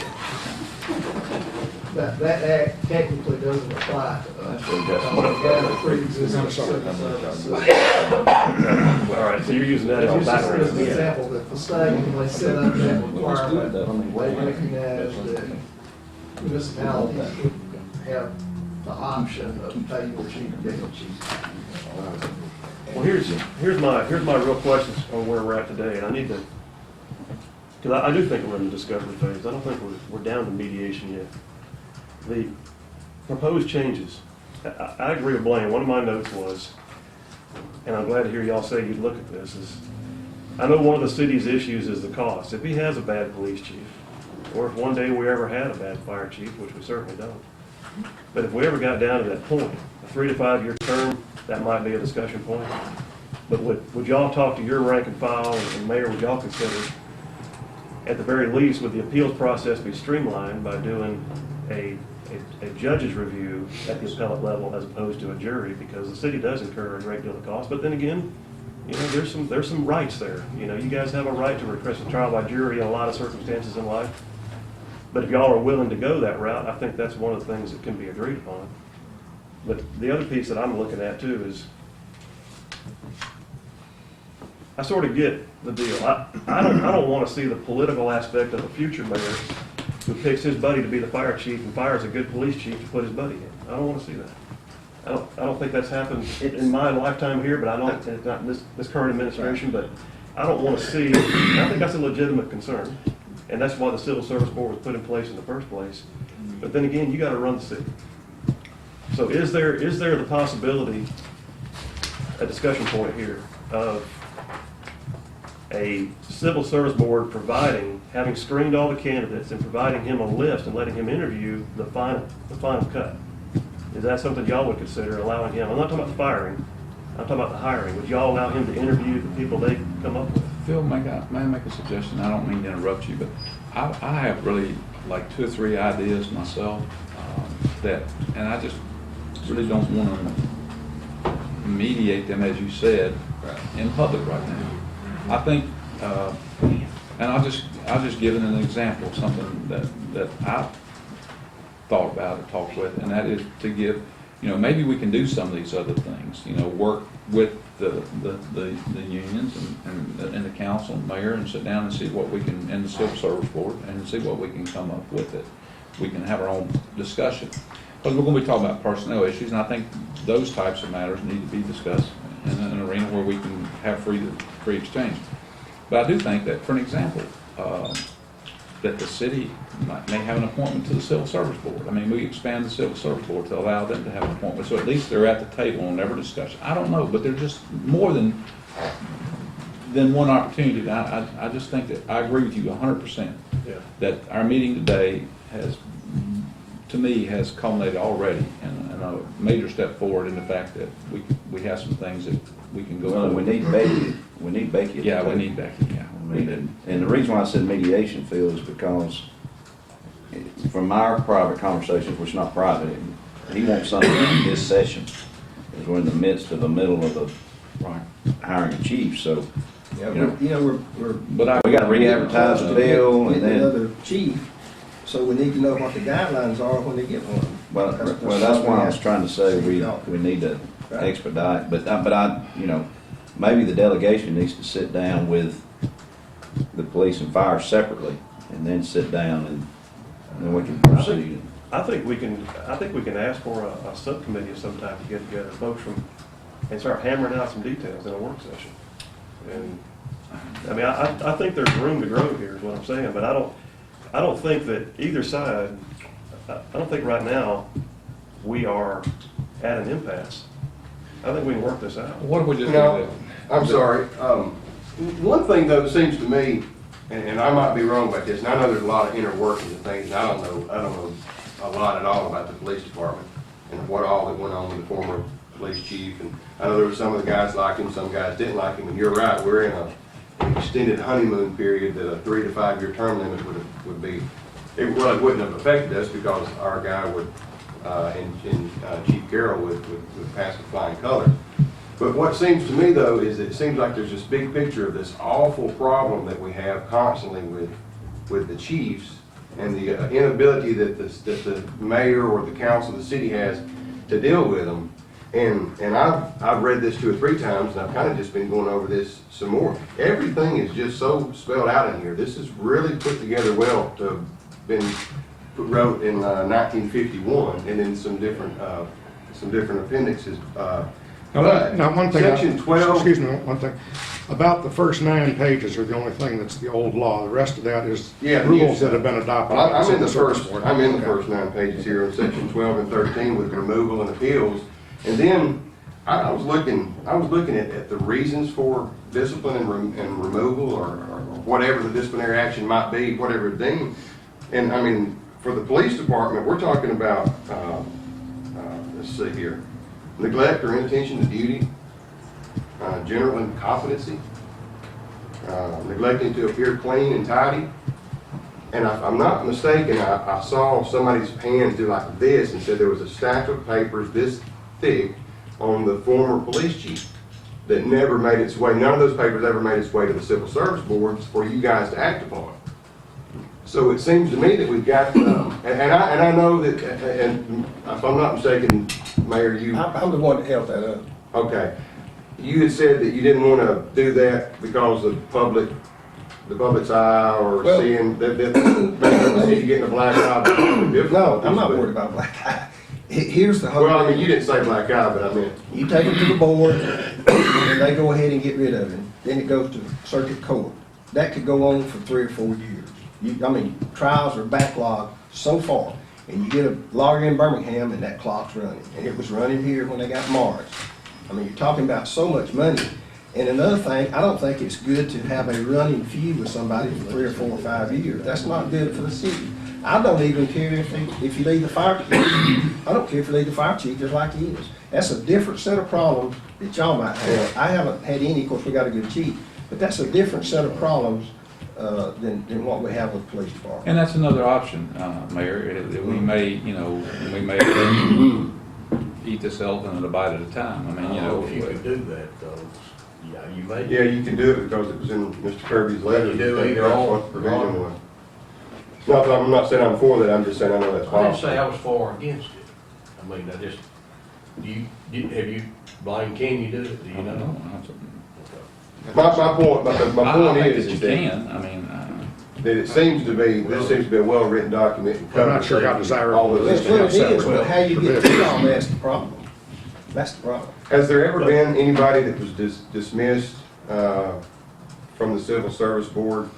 That act technically doesn't apply to us. That's pre-existing services. All right, so you're using that as a Just as an background. example, that the state, when they set up that requirement, they recognize that municipalities would have the option of paying the chief and deputy chief. Well, here's my real questions on where we're at today, and I need to, because I do think we're in the discovery phase. I don't think we're down to mediation yet. The proposed changes, I agree with Blaine. One of my notes was, and I'm glad to hear y'all say you'd look at this, is I know one of the city's issues is the cost. If he has a bad police chief, or if one day we ever had a bad fire chief, which we certainly don't, but if we ever got down to that point, a 3 to 5 year term, that might be a discussion point. But would y'all talk to your rank and file, and Mayor, would y'all consider, at the very least, would the appeals process be streamlined by doing a judge's review at the appellate level as opposed to a jury, because the city does incur a great deal of cost. But then again, you know, there's some rights there. You know, you guys have a right to request a trial by jury in a lot of circumstances in life. But if y'all are willing to go that route, I think that's one of the things that can be agreed upon. But the other piece that I'm looking at too is, I sort of get the deal. I don't want to see the political aspect of a future mayor who picks his buddy to be the fire chief and fires a good police chief to put his buddy in. I don't want to see that. I don't think that's happened in my lifetime here, but I don't, it's not in this current administration, but I don't want to see, I think that's a legitimate concern. And that's why the Civil Service Board was put in place in the first place. But then again, you got to run the city. So is there the possibility, a discussion point here, of a Civil Service Board having screened all the candidates and providing him a list and letting him interview the final cut? Is that something y'all would consider, allowing him? I'm not talking about the firing, I'm talking about the hiring. Would y'all allow him to interview the people they come up with? Phil, may I make a suggestion? I don't mean to interrupt you, but I have really like 2 or 3 ideas myself and I just really don't want to mediate them, as you said, in public right now. I think, and I'll just give an example of something that I've thought about or talked with, and that is to give, maybe we can do some of these other things, work with the unions and the council and mayor and sit down and see what we can, and the Civil Service Board, and see what we can come up with it. We can have our own discussion. Because we're going to be talking about personnel issues, and I think those types of matters need to be discussed in an arena where we can have free exchange. But I do think that, for an example, that the city may have an appointment to the Civil Service Board. I mean, we expand the Civil Service Board to allow them to have an appointment, so at least they're at the table on every discussion. I don't know, but they're just more than one opportunity. I just think that I agree with you 100%. Yeah. That our meeting today has, to me, has culminated already in a major step forward in the fact that we have some things that we can go. Well, we need Becky. We need Becky. Yeah, we need Becky. Yeah. And the reason why I said mediation, Phil, is because from our private conversations, which is not private, he wants something in this session, because we're in the midst of the middle of the hiring a chief, so. Yeah, we got to re-advertise the bill and then. Another chief, so we need to know what the guidelines are when they get one. Well, that's why I was trying to say we need to expedite, but maybe the delegation needs to sit down with the police and fire separately, and then sit down and then we can proceed. I think we can ask for a subcommittee of some type to get together, folks and start hammering out some details in a work session. And I mean, I think there's room to grow here, is what I'm saying, but I don't think that either side, I don't think right now we are at an impasse. I think we can work this out. What if we just No, I'm sorry. One thing though seems to me, and I might be wrong about this, and I know there's a lot of inner workings and things, and I don't know a lot at all about the police department and what all that went on with the former police chief. And I know there were some of the guys liked him, some guys didn't like him, and you're right, we're in an extended honeymoon period that a 3 to 5 year term limit would be. It really wouldn't have affected us because our guy would, Chief Carroll would pass with flying colors. But what seems to me, though, is it seems like there's this big picture of this awful problem that we have constantly with the chiefs and the inability that the mayor or the council of the city has to deal with them. And I've read this 2 or 3 times, and I've kind of just been going over this some more. Everything is just so spelled out in here. This is really put together well to have been wrote in 1951, and in some different appendixes. Now, one thing, Section 12. excuse me, one thing. About the first 9 pages are the only thing that's the old law. The rest of that is rules that have been adopted. I'm in the first 9 pages here in section 12 and 13 with removal and appeals. And then I was looking at the reasons for discipline and removal or whatever the disciplinary action might be, whatever it's deemed. And I mean, for the police department, we're talking about, let's see here, neglect or inattention to duty, general incompetency, neglecting to appear clean and tidy. And if I'm not mistaken, I saw somebody's hands do like this and said there was a stack of papers this thick on the former police chief that never made its way, none of those papers ever made its way to the Civil Service Boards for you guys to act upon. So it seems to me that we've got, and I know that, and if I'm not mistaken, Mayor, I'm the one that held that up. Okay. You had said that you didn't want to do that because of public the public's eye or Well- seeing that the city getting a black eye? No, I'm not worried about black eye. Here's the whole. Well, I mean, you didn't say black eye, but I meant, You take it to the board, and they go ahead and get rid of it. Then it goes to circuit court. That could go on for 3 or 4 years. Trials are backlogged so far. And you get a lawyer in Birmingham, and that clock's running. And it was running here when they got Mars. You're talking about so much money. And another thing, I don't think it's good to have a running feud with somebody for 3 or 4 or 5 years. That's not good for the city. I don't even care if you leave the fire chief. I don't care if you leave the fire chief just like he is. That's a different set of problems that y'all might have. I haven't had any, of course, we got a good chief, but that's a different set of problems than what we have with the police department. And that's another option, Mayor, that we may, we may eat this elephant in a bite at a time. If you could do that, though, yeah, you may. yeah, you can do it because it was in Mr. Kirby's letter. You do either That's or. what the provision was. Not that I'm not saying I'm for that, I'm just saying I know that's I didn't say possible. I was for or against it. I mean, have you, Blaine, can you do it? Do you know? My point I think is that you that can, that it seems to be, this seems to be a well-written document. and I'm not sure how covers desirable all it of is this. to have Well, it is, separate but how you get provisions. through all that's the problem. That's the problem. Has there ever been anybody that was dismissed from the Civil Service Board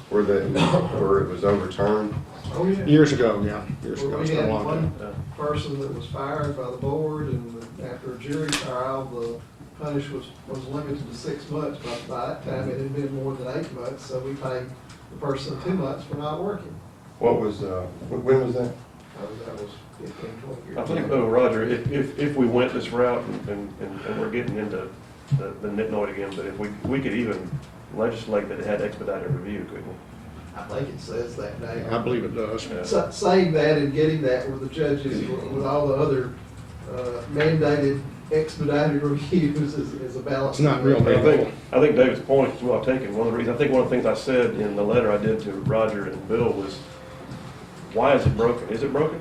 where it was overturned? Oh, yeah. Years ago, yeah, years ago, Well, it's we been a had long time. one person that was fired by the board, and after a jury trial, the punishment was limited to 6 months, but by that time, it had been more than 8 months, so we paid the person 2 months for not working. When was that? That was 15, 20 years. I think though, Roger, if we went this route and we're getting into the nitnoid again, but if we could even legislate that it had expedited review, couldn't we? I think it says that now. I believe it does. Saying that and getting that with the judges, with all the other mandated expedited reviews is a balance. It's not real But bad. I think David's point is well taken. One of the things I said in the letter I did to Roger and Bill was, why is it broken? Is it broken?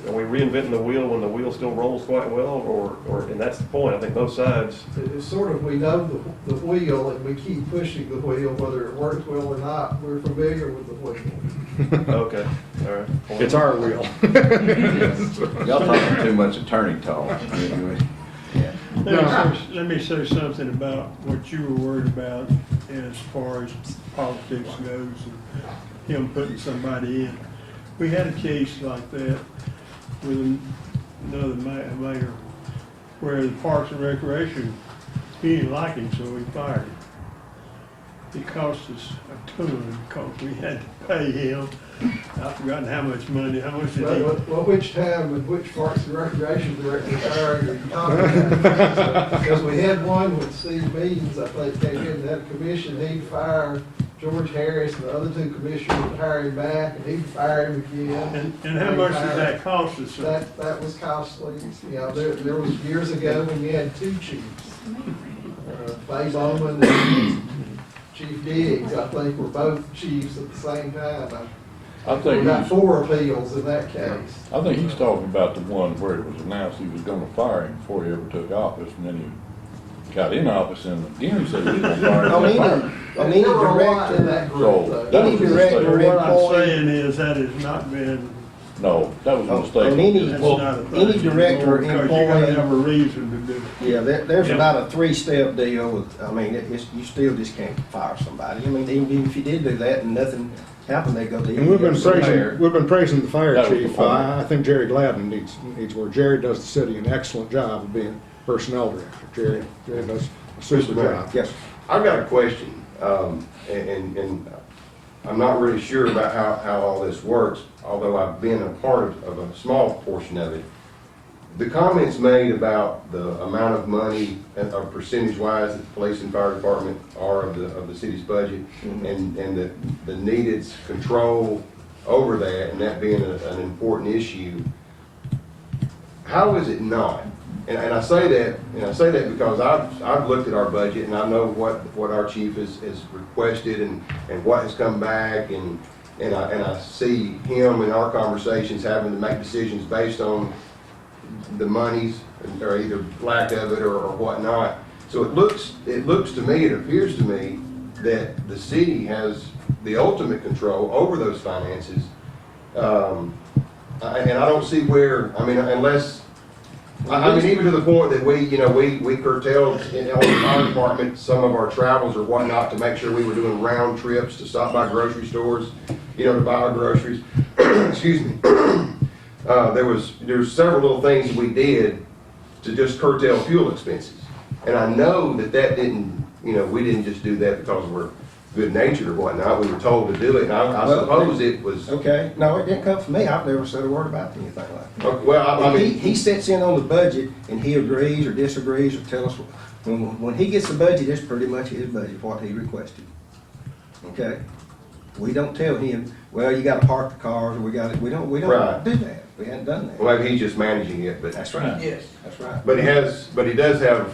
Are we reinventing the wheel when the wheel still rolls quite well, or and that's the point. I think both sides. It's sort of, we know the wheel and we keep pushing the wheel, whether it works well or not. We're familiar with the wheel. Okay, all right. It's our wheel. Y'all talking too much attorney talk. Let me say something about what you were worried about as far as politics goes and him putting somebody in. We had a case like that with another mayor where the Parks and Recreation, he didn't like him, so he fired him. It cost us a ton because we had to pay him. I've forgotten how much money, how much did he? Well, which time and which Parks and Recreation director hired are you talking about? Because we had one with Steve Means, I think, came in and had a commission, he'd fire George Harris, and the other 2 commissioners would hire him back, and he'd fire him again. And how much did that cost us? That was costly. There was years ago when you had 2 chiefs. Fay Bowman and Chief Diggs, I think, were both chiefs at the same time. I We think got he's, 4 appeals in that case. I think he's talking about the one where it was announced he was gonna fire him before he ever took office, and then he got in office, and then he said he was gonna fire him. On and fired him. any There were a lot in director, that group, So, though. that any was a director or mistake. What I'm employee, saying is that has not been, No, that was a on mistake. any, that's not a thing any director or anymore, because you gotta employee, have a reason to do it. yeah, there's Yeah. about a 3-step deal with, you still just can't fire somebody. Even if you did do that and nothing happened, they go to. And we've been EEOC. praising the fire That was chief. before. I think Jerry Gladden needs where Jerry does the city an excellent job of being personnel director. Jerry does a super Mr. Mayor. job. Yes, I've got a question, and I'm not really sure about how all this works, although I've been a part of a small portion of it. The comments made about the amount of money, or percentage-wise, that the police and fire department are of the city's budget, and the needed control over that, and that being an important issue. How is it not? And I say that because I've looked at our budget and I know what our chief has requested and what has come back, and I see him in our conversations having to make decisions based on the monies, or either lack of it or whatnot. So it looks to me, it appears to me that the city has the ultimate control over those finances. And I don't see where, I mean, unless, I mean, even to the point that we curtailed in the fire department some of our travels or whatnot to make sure we were doing round trips to stop by grocery stores, to buy our groceries. Excuse me. There's several little things that we did to just curtail fuel expenses. And I know that didn't, we didn't just do that because we're good natured or whatnot. We were told to do it, and I suppose it was. Okay, no, it didn't come from me. I've never said a word about anything like that. Okay, well, I mean, He sits in on the budget and he agrees or disagrees or tells us, when he gets the budget, it's pretty much his budget, what he requested. Okay? We don't tell him, well, you gotta park the cars, or we don't Right. do that. We hadn't done that. well, maybe he's just managing it, but. That's right. Yes. That's right. But he does have,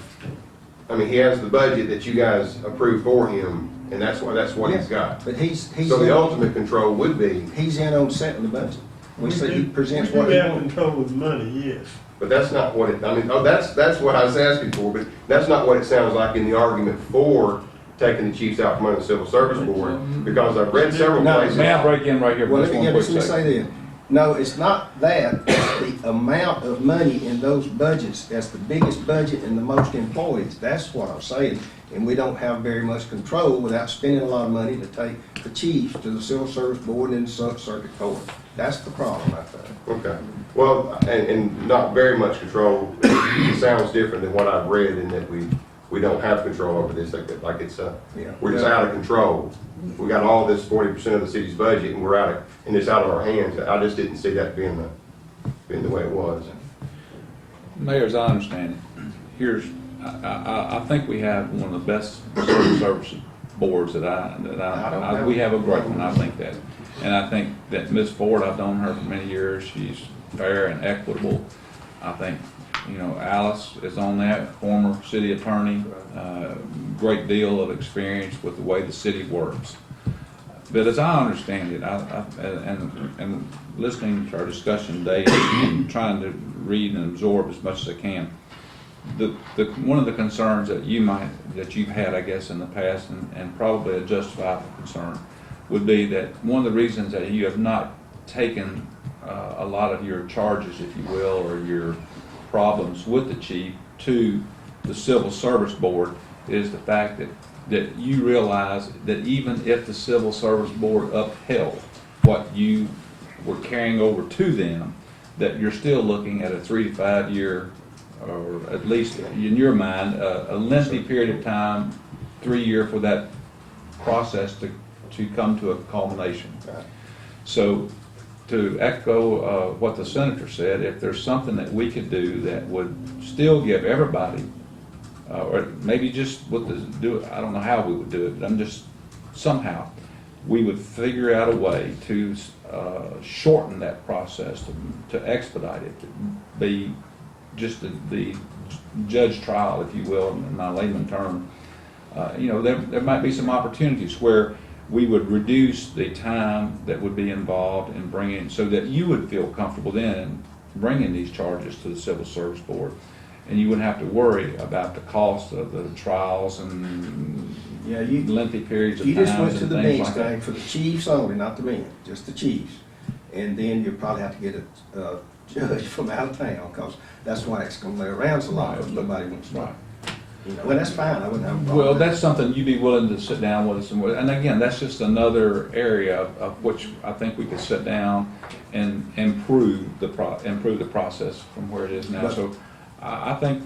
I mean, he has the budget that you guys approved for him, and that's what he's got. But he's So the ultimate control would be, he's in on setting the budget. We say he presents We what do he have wants. control of the money, yes. but that's not what it, I mean, that's what I was asking for, but that's not what it sounds like in the argument for taking the chiefs out from under the Civil Service Board, because I've read several No, places. May I break in right here Well, for just one let quick me say second? this. No, it's not that. It's the amount of money in those budgets. That's the biggest budget and the most employees. That's what I'm saying. And we don't have very much control without spending a lot of money to take the chiefs to the Civil Service Board and the Circuit Court. That's the problem, I think. Okay, well, and not very much control. It sounds different than what I've read, in that we don't have control over this, like it's, Yeah. we're just out of control. We got all this 40% of the city's budget, and and it's out of our hands. I just didn't see that being the way it was. Mayor, as I understand it, I think we have one of the best civil service boards we have a great one, I think that. And I think that Ms. Ford, I've known her for many years, she's fair and equitable. I think, Alice is on that, former city attorney, great deal of experience with the way the city works. But as I understand it, and listening to our discussion today, and trying to read and absorb as much as I can, one of the concerns that you've had, I guess, in the past, and probably a justifiable concern, would be that one of the reasons that you have not taken a lot of your charges, if you will, or your problems with the chief to the Civil Service Board is the fact that you realize that even if the Civil Service Board upheld what you were carrying over to them, that you're still looking at a 3 to 5 year, or at least in your mind, a lengthy period of time, 3 year for that process to come to a culmination. So to echo what the senator said, if there's something that we could do that would still give everybody, or maybe just I don't know how we would do it, but somehow we would figure out a way to shorten that process, to expedite it, to be just the judge trial, if you will, in my layman term. There might be some opportunities where we would reduce the time that would be involved in bringing, so that you would feel comfortable then bringing these charges to the Civil Service Board, and you wouldn't have to worry about the cost of the trials and lengthy periods of time. You just went to and the things bench like that. thing for the chiefs only, not the men, just the chiefs. And then you'll probably have to get a judge from out of town, because that's why it's going to lay around so long, because nobody wants to. Right. Well, that's fine, I wouldn't have a problem. Well, with that. that's something you'd be willing to sit down with us, and again, that's just another area of which I think we could sit down and improve the process from where it is now. So I think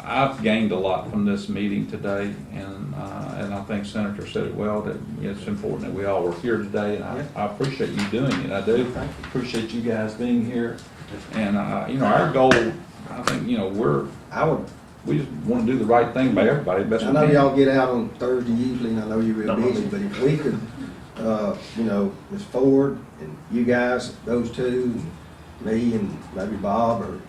I've gained a lot from this meeting today, and I think Senator said it well, that it's important that we all were here today, and I appreciate you doing it. I do appreciate you guys being here, and our goal, I think, we just want to do the right thing by everybody, best we I can. know y'all get out on Thursday usually, and I know you're real busy, but if we could, Ms. Ford and you guys, those two, and me and maybe Bob, or,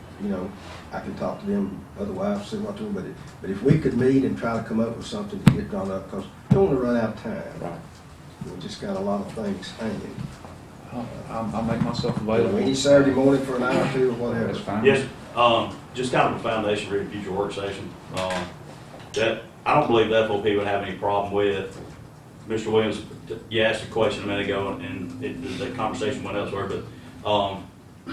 I can talk to them otherwise, see what to do, but if we could meet and try to come up with something to get drawn up, because we don't want to run out of time. Right. We just got a lot of things hanging. I'll make myself available. Any Saturday morning for an hour or two or whatever. That's fine. Yes, just kind of a foundation for a future work session. That I don't believe the FOP would have any problem with Mr. Williams, you asked a question a minute ago, and the conversation went elsewhere, but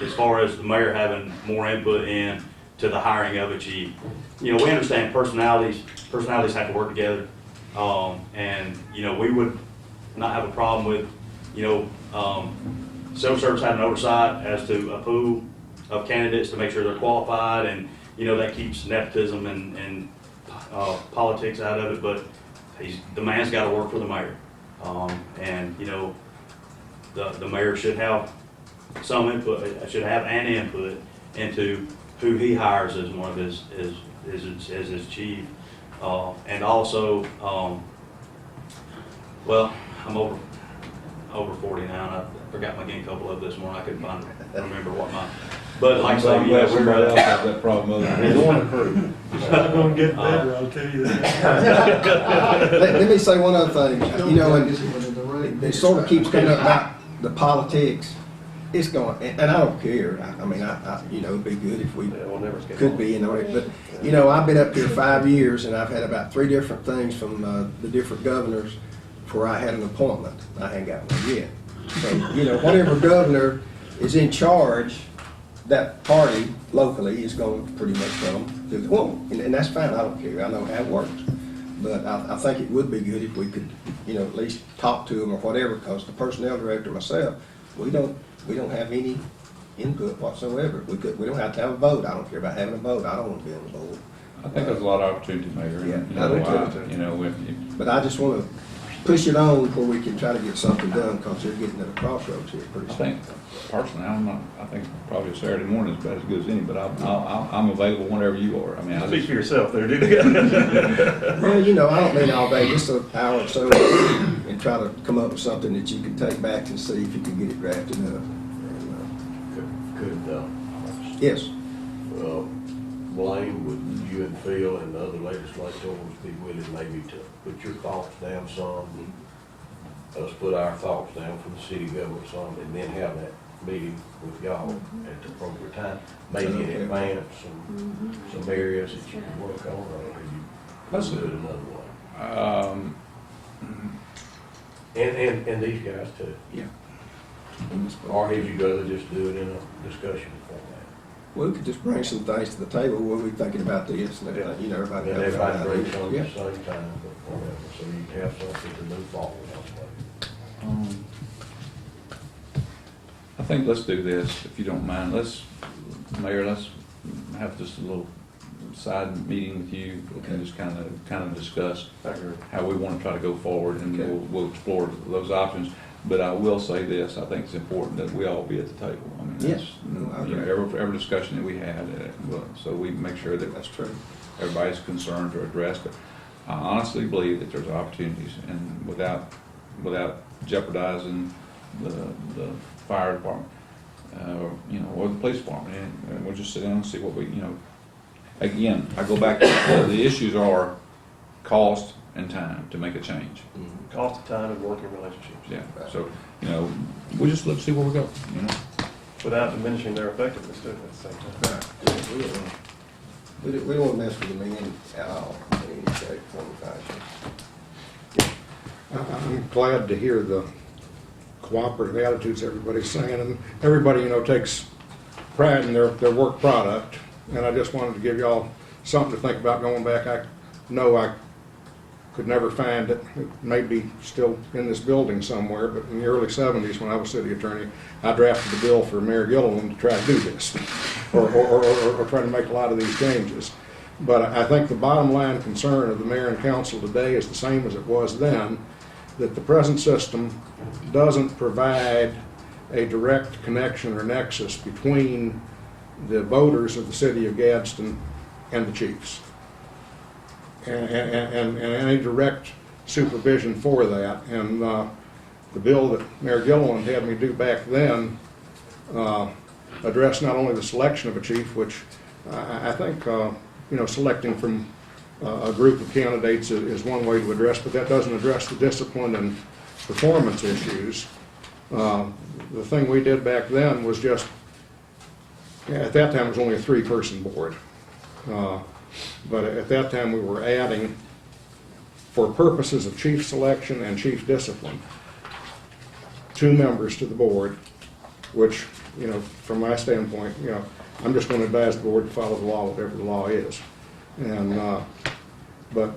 as far as the mayor having more input in to the hiring of a chief, you know, we understand personalities have to work together, and, you know, we would not have a problem with, you know, civil service having oversight as to a pool of candidates to make sure they're qualified, and, you know, that keeps nepotism and politics out of it, but the man's got to work for the mayor. And, you know, the mayor should have some input, should have an input into who he hires as one of his chief. And also, well, I'm over 40 now, and I forgot my game couple of this morning. I couldn't remember what my, but like I say, yeah, Somebody else has that problem other than Join the crew. It's not gonna get better, I'll tell you that. Let me say one other thing, you know, and it sort of keeps coming up about the politics. It's going, and I don't care. I mean, you know, it'd be good if we Yeah, we'll never get could on. be in on it. But, you know, I've been up here 5 years, and I've had about 3 different things from the different governors before I had an appointment. I ain't got one yet. So, you know, whatever governor is in charge, that party locally is going to pretty much come do the one. And that's fine. I don't care. I know how it works. But I think it would be good if we could, you know, at least talk to them or whatever, because the personnel director, myself, we don't have any input whatsoever. We don't have to have a vote. I don't care about having a vote. I don't want to be on the board. I think there's a lot of opportunity, Mayor. Yeah, and, I do too. you know, if you, But I just want to push it on before we can try to get something done, because they're getting at a crossroads here pretty I soon. think, personally, I think probably a Saturday morning is about as good as any, but I'm available whenever you are. I mean, I Speak just, for yourself there, dude. Well, you know, I don't mean all day, just an hour or so, and try to come up with something that you can take back and see if you can get it drafted up. And, Could, yes, Blaine, would you and Phil and the other legislators be willing maybe to put your thoughts down some, and us put our thoughts down for the city government some, and then have that meeting with y'all at the appropriate time, maybe in advance, some areas that you can work on, or Let's you do do it. it another way? And these guys too. yeah. Or have you rather just do it in a discussion format? Well, we could just bring some things to the table when we're thinking about this, and everything, you know, everybody. And knows everybody about brings it. some Yeah. at the same time, or whatever, so you can have something to move forward on. I think let's do this, if you don't mind. Mayor, let's have just a little side meeting with you and just kind of discuss how we want to try to go forward, and Okay. we'll explore those options. But I will say this, I think it's important that we all be at the table. I mean, Yes. that's, you know, every discussion that we had, so we make sure that That's true. everybody's concerns are addressed. But I honestly believe that there's opportunities, and without jeopardizing the fire department, you know, or the police department, and we'll just sit down and see what we, you know. Again, I go back to the issues are cost and time to make a change. Cost of time and working relationships. Yeah, so, you know, let's see where we go, you know. Without diminishing their effectiveness too at the same time. Right. We don't want to mess with the men at all, in any shape, form, or fashion. I'm glad to hear the cooperative attitudes everybody's saying, and everybody, you know, takes pride in their work product, and I just wanted to give y'all something to think about going back. I know I could never find it. It may be still in this building somewhere, but in the early 70s, when I was city attorney, I drafted a bill for Mayor Gilliland to try to do this, or try to make a lot of these changes. But I think the bottom line concern of the mayor and council today is the same as it was then, that the present system doesn't provide a direct connection or nexus between the voters of the city of Gadsden and the chiefs. And any direct supervision for that. And the bill that Mayor Gilliland had me do back then addressed not only the selection of a chief, which I think, you know, selecting from a group of candidates is one way to address, but that doesn't address the discipline and performance issues. The thing we did back then was just, at that time it was only a 3-person board. But at that time we were adding for purposes of chief selection and chief discipline, 2 members to the board, which, you know, from my standpoint, you know, I'm just going to advise the board to follow the law, whatever the law is. And, but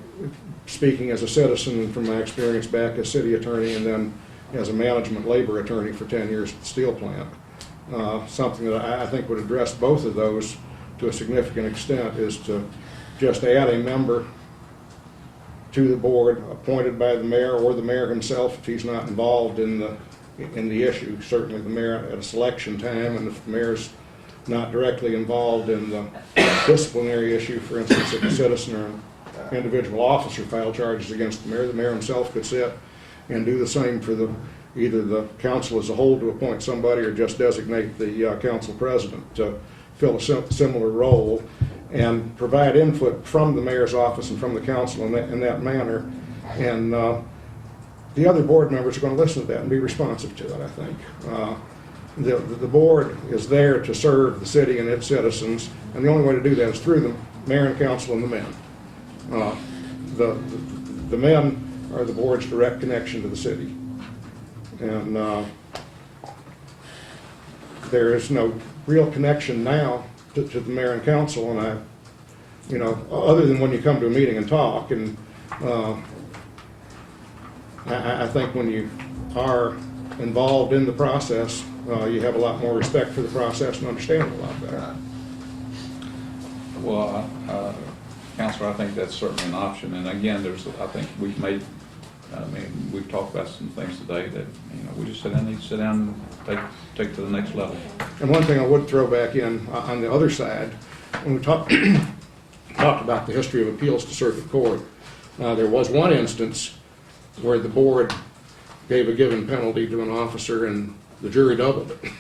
speaking as a citizen and from my experience back as city attorney and then as a management labor attorney for 10 years at the steel plant, something that I think would address both of those to a significant extent is to just add a member to the board appointed by the mayor or the mayor himself if he's not involved in the issue. Certainly the mayor at a selection time, and if the mayor's not directly involved in the disciplinary issue, for instance, if a citizen or an individual officer filed charges against the mayor himself could sit and do the same for either the council as a whole to appoint somebody or just designate the council president to fill a similar role and provide input from the mayor's office and from the council in that manner. And the other board members are going to listen to that and be responsive to it, I think. The board is there to serve the city and its citizens, and the only way to do that is through the mayor and council and the men. The men are the board's direct connection to the city. And there is no real connection now to the mayor and council, and you know, other than when you come to a meeting and talk. And I think when you are involved in the process, you have a lot more respect for the process and understand it a lot better. Well, Counselor, I think that's certainly an option. And again, I think we've we've talked about some things today that, you know, we just need to sit down and take to the next level. And one thing I would throw back in on the other side, when we talked about the history of appeals to circuit court, there was one instance where the board gave a given penalty to an officer and the jury doubled it.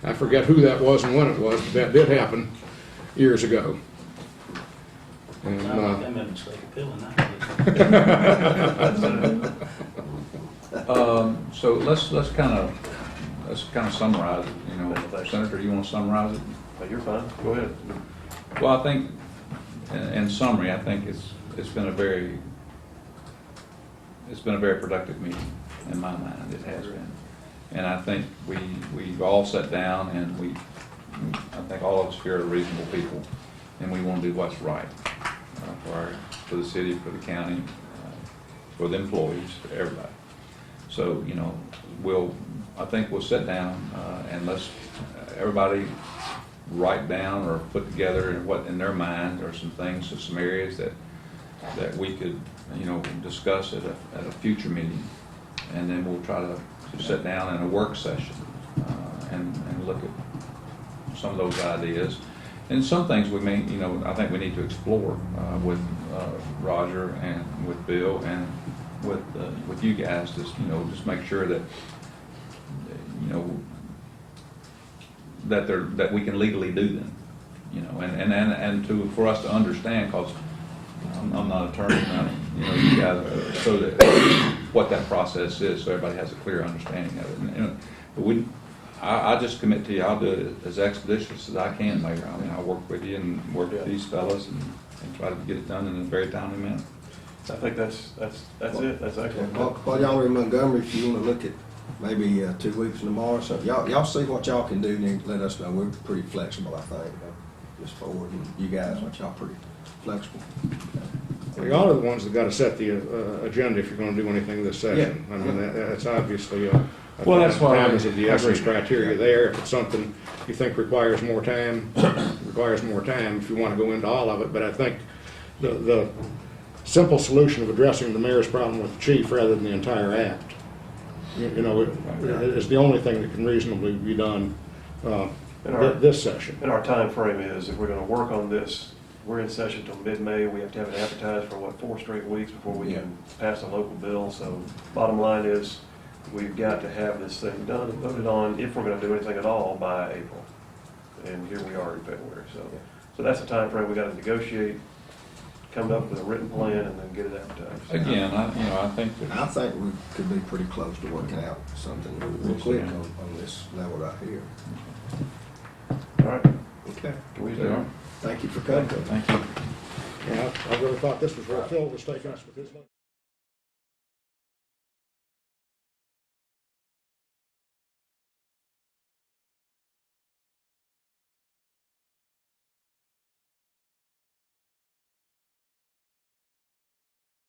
I forget who that was and when it was, but that did happen years ago. And, I made a mistake appealing that. So let's kind of summarize it. You know, Senator, you want to summarize it? You're fine, go ahead. Well, I think, in summary, I think it's been a very productive meeting in my mind. It has been, and I think we've all sat down and I think all of us here are reasonable people, and we want to do what's right for the city, for the county, for the employees, for everybody. So, you know, I think we'll sit down and let's everybody write down or put together what in their mind are some things or some areas that we could, you know, discuss at a future meeting, and then we'll try to sit down in a work session and look at some of those ideas. And some things we may, you know, I think we need to explore with Roger and with Bill and with you guys. Just, you know, just make sure that, you know, that we can legally do them, you know, and for us to understand, because I'm not an attorney, you know, you guys, so that what that process is, so everybody has a clear understanding of it. And I just commit to you, I'll do it as expeditious as I can, Mayor. I mean, I'll work with you and work with these fellas and try to get it done in a very timely manner. I think that's it, that's excellent. While y'all are in Montgomery, if you want to look at maybe 2 weeks from tomorrow or something, y'all see what y'all can do and let us know. We're pretty flexible, I think, just forward, and you guys, y'all pretty flexible. Well, y'all are the ones that got to set the agenda if you're going to do anything this session. Yeah. I mean, that's obviously Well, that's why time is of the essence criteria there. If it's something you think requires more time, if you want to go into all of it. But I think the simple solution of addressing the mayor's problem with the chief rather than the entire act, you know, is the only thing that can reasonably be done this session. And our time frame is, if we're gonna work on this, we're in session till mid-May, we have to have it advertised for 4 straight weeks before we can pass a local bill. So bottom line is, we've got to have this thing done and voted on, if we're gonna do anything at all, by April. And here we are in February, so that's the time frame we gotta negotiate, come up with a written plan, and then get it advertised. Again, I think I think we could be pretty close to working out something real quick on this level right here. All right, Okay. can we do it? Thank you for coming. Thank you. Yeah, I really thought this was where Phil was taking us with his.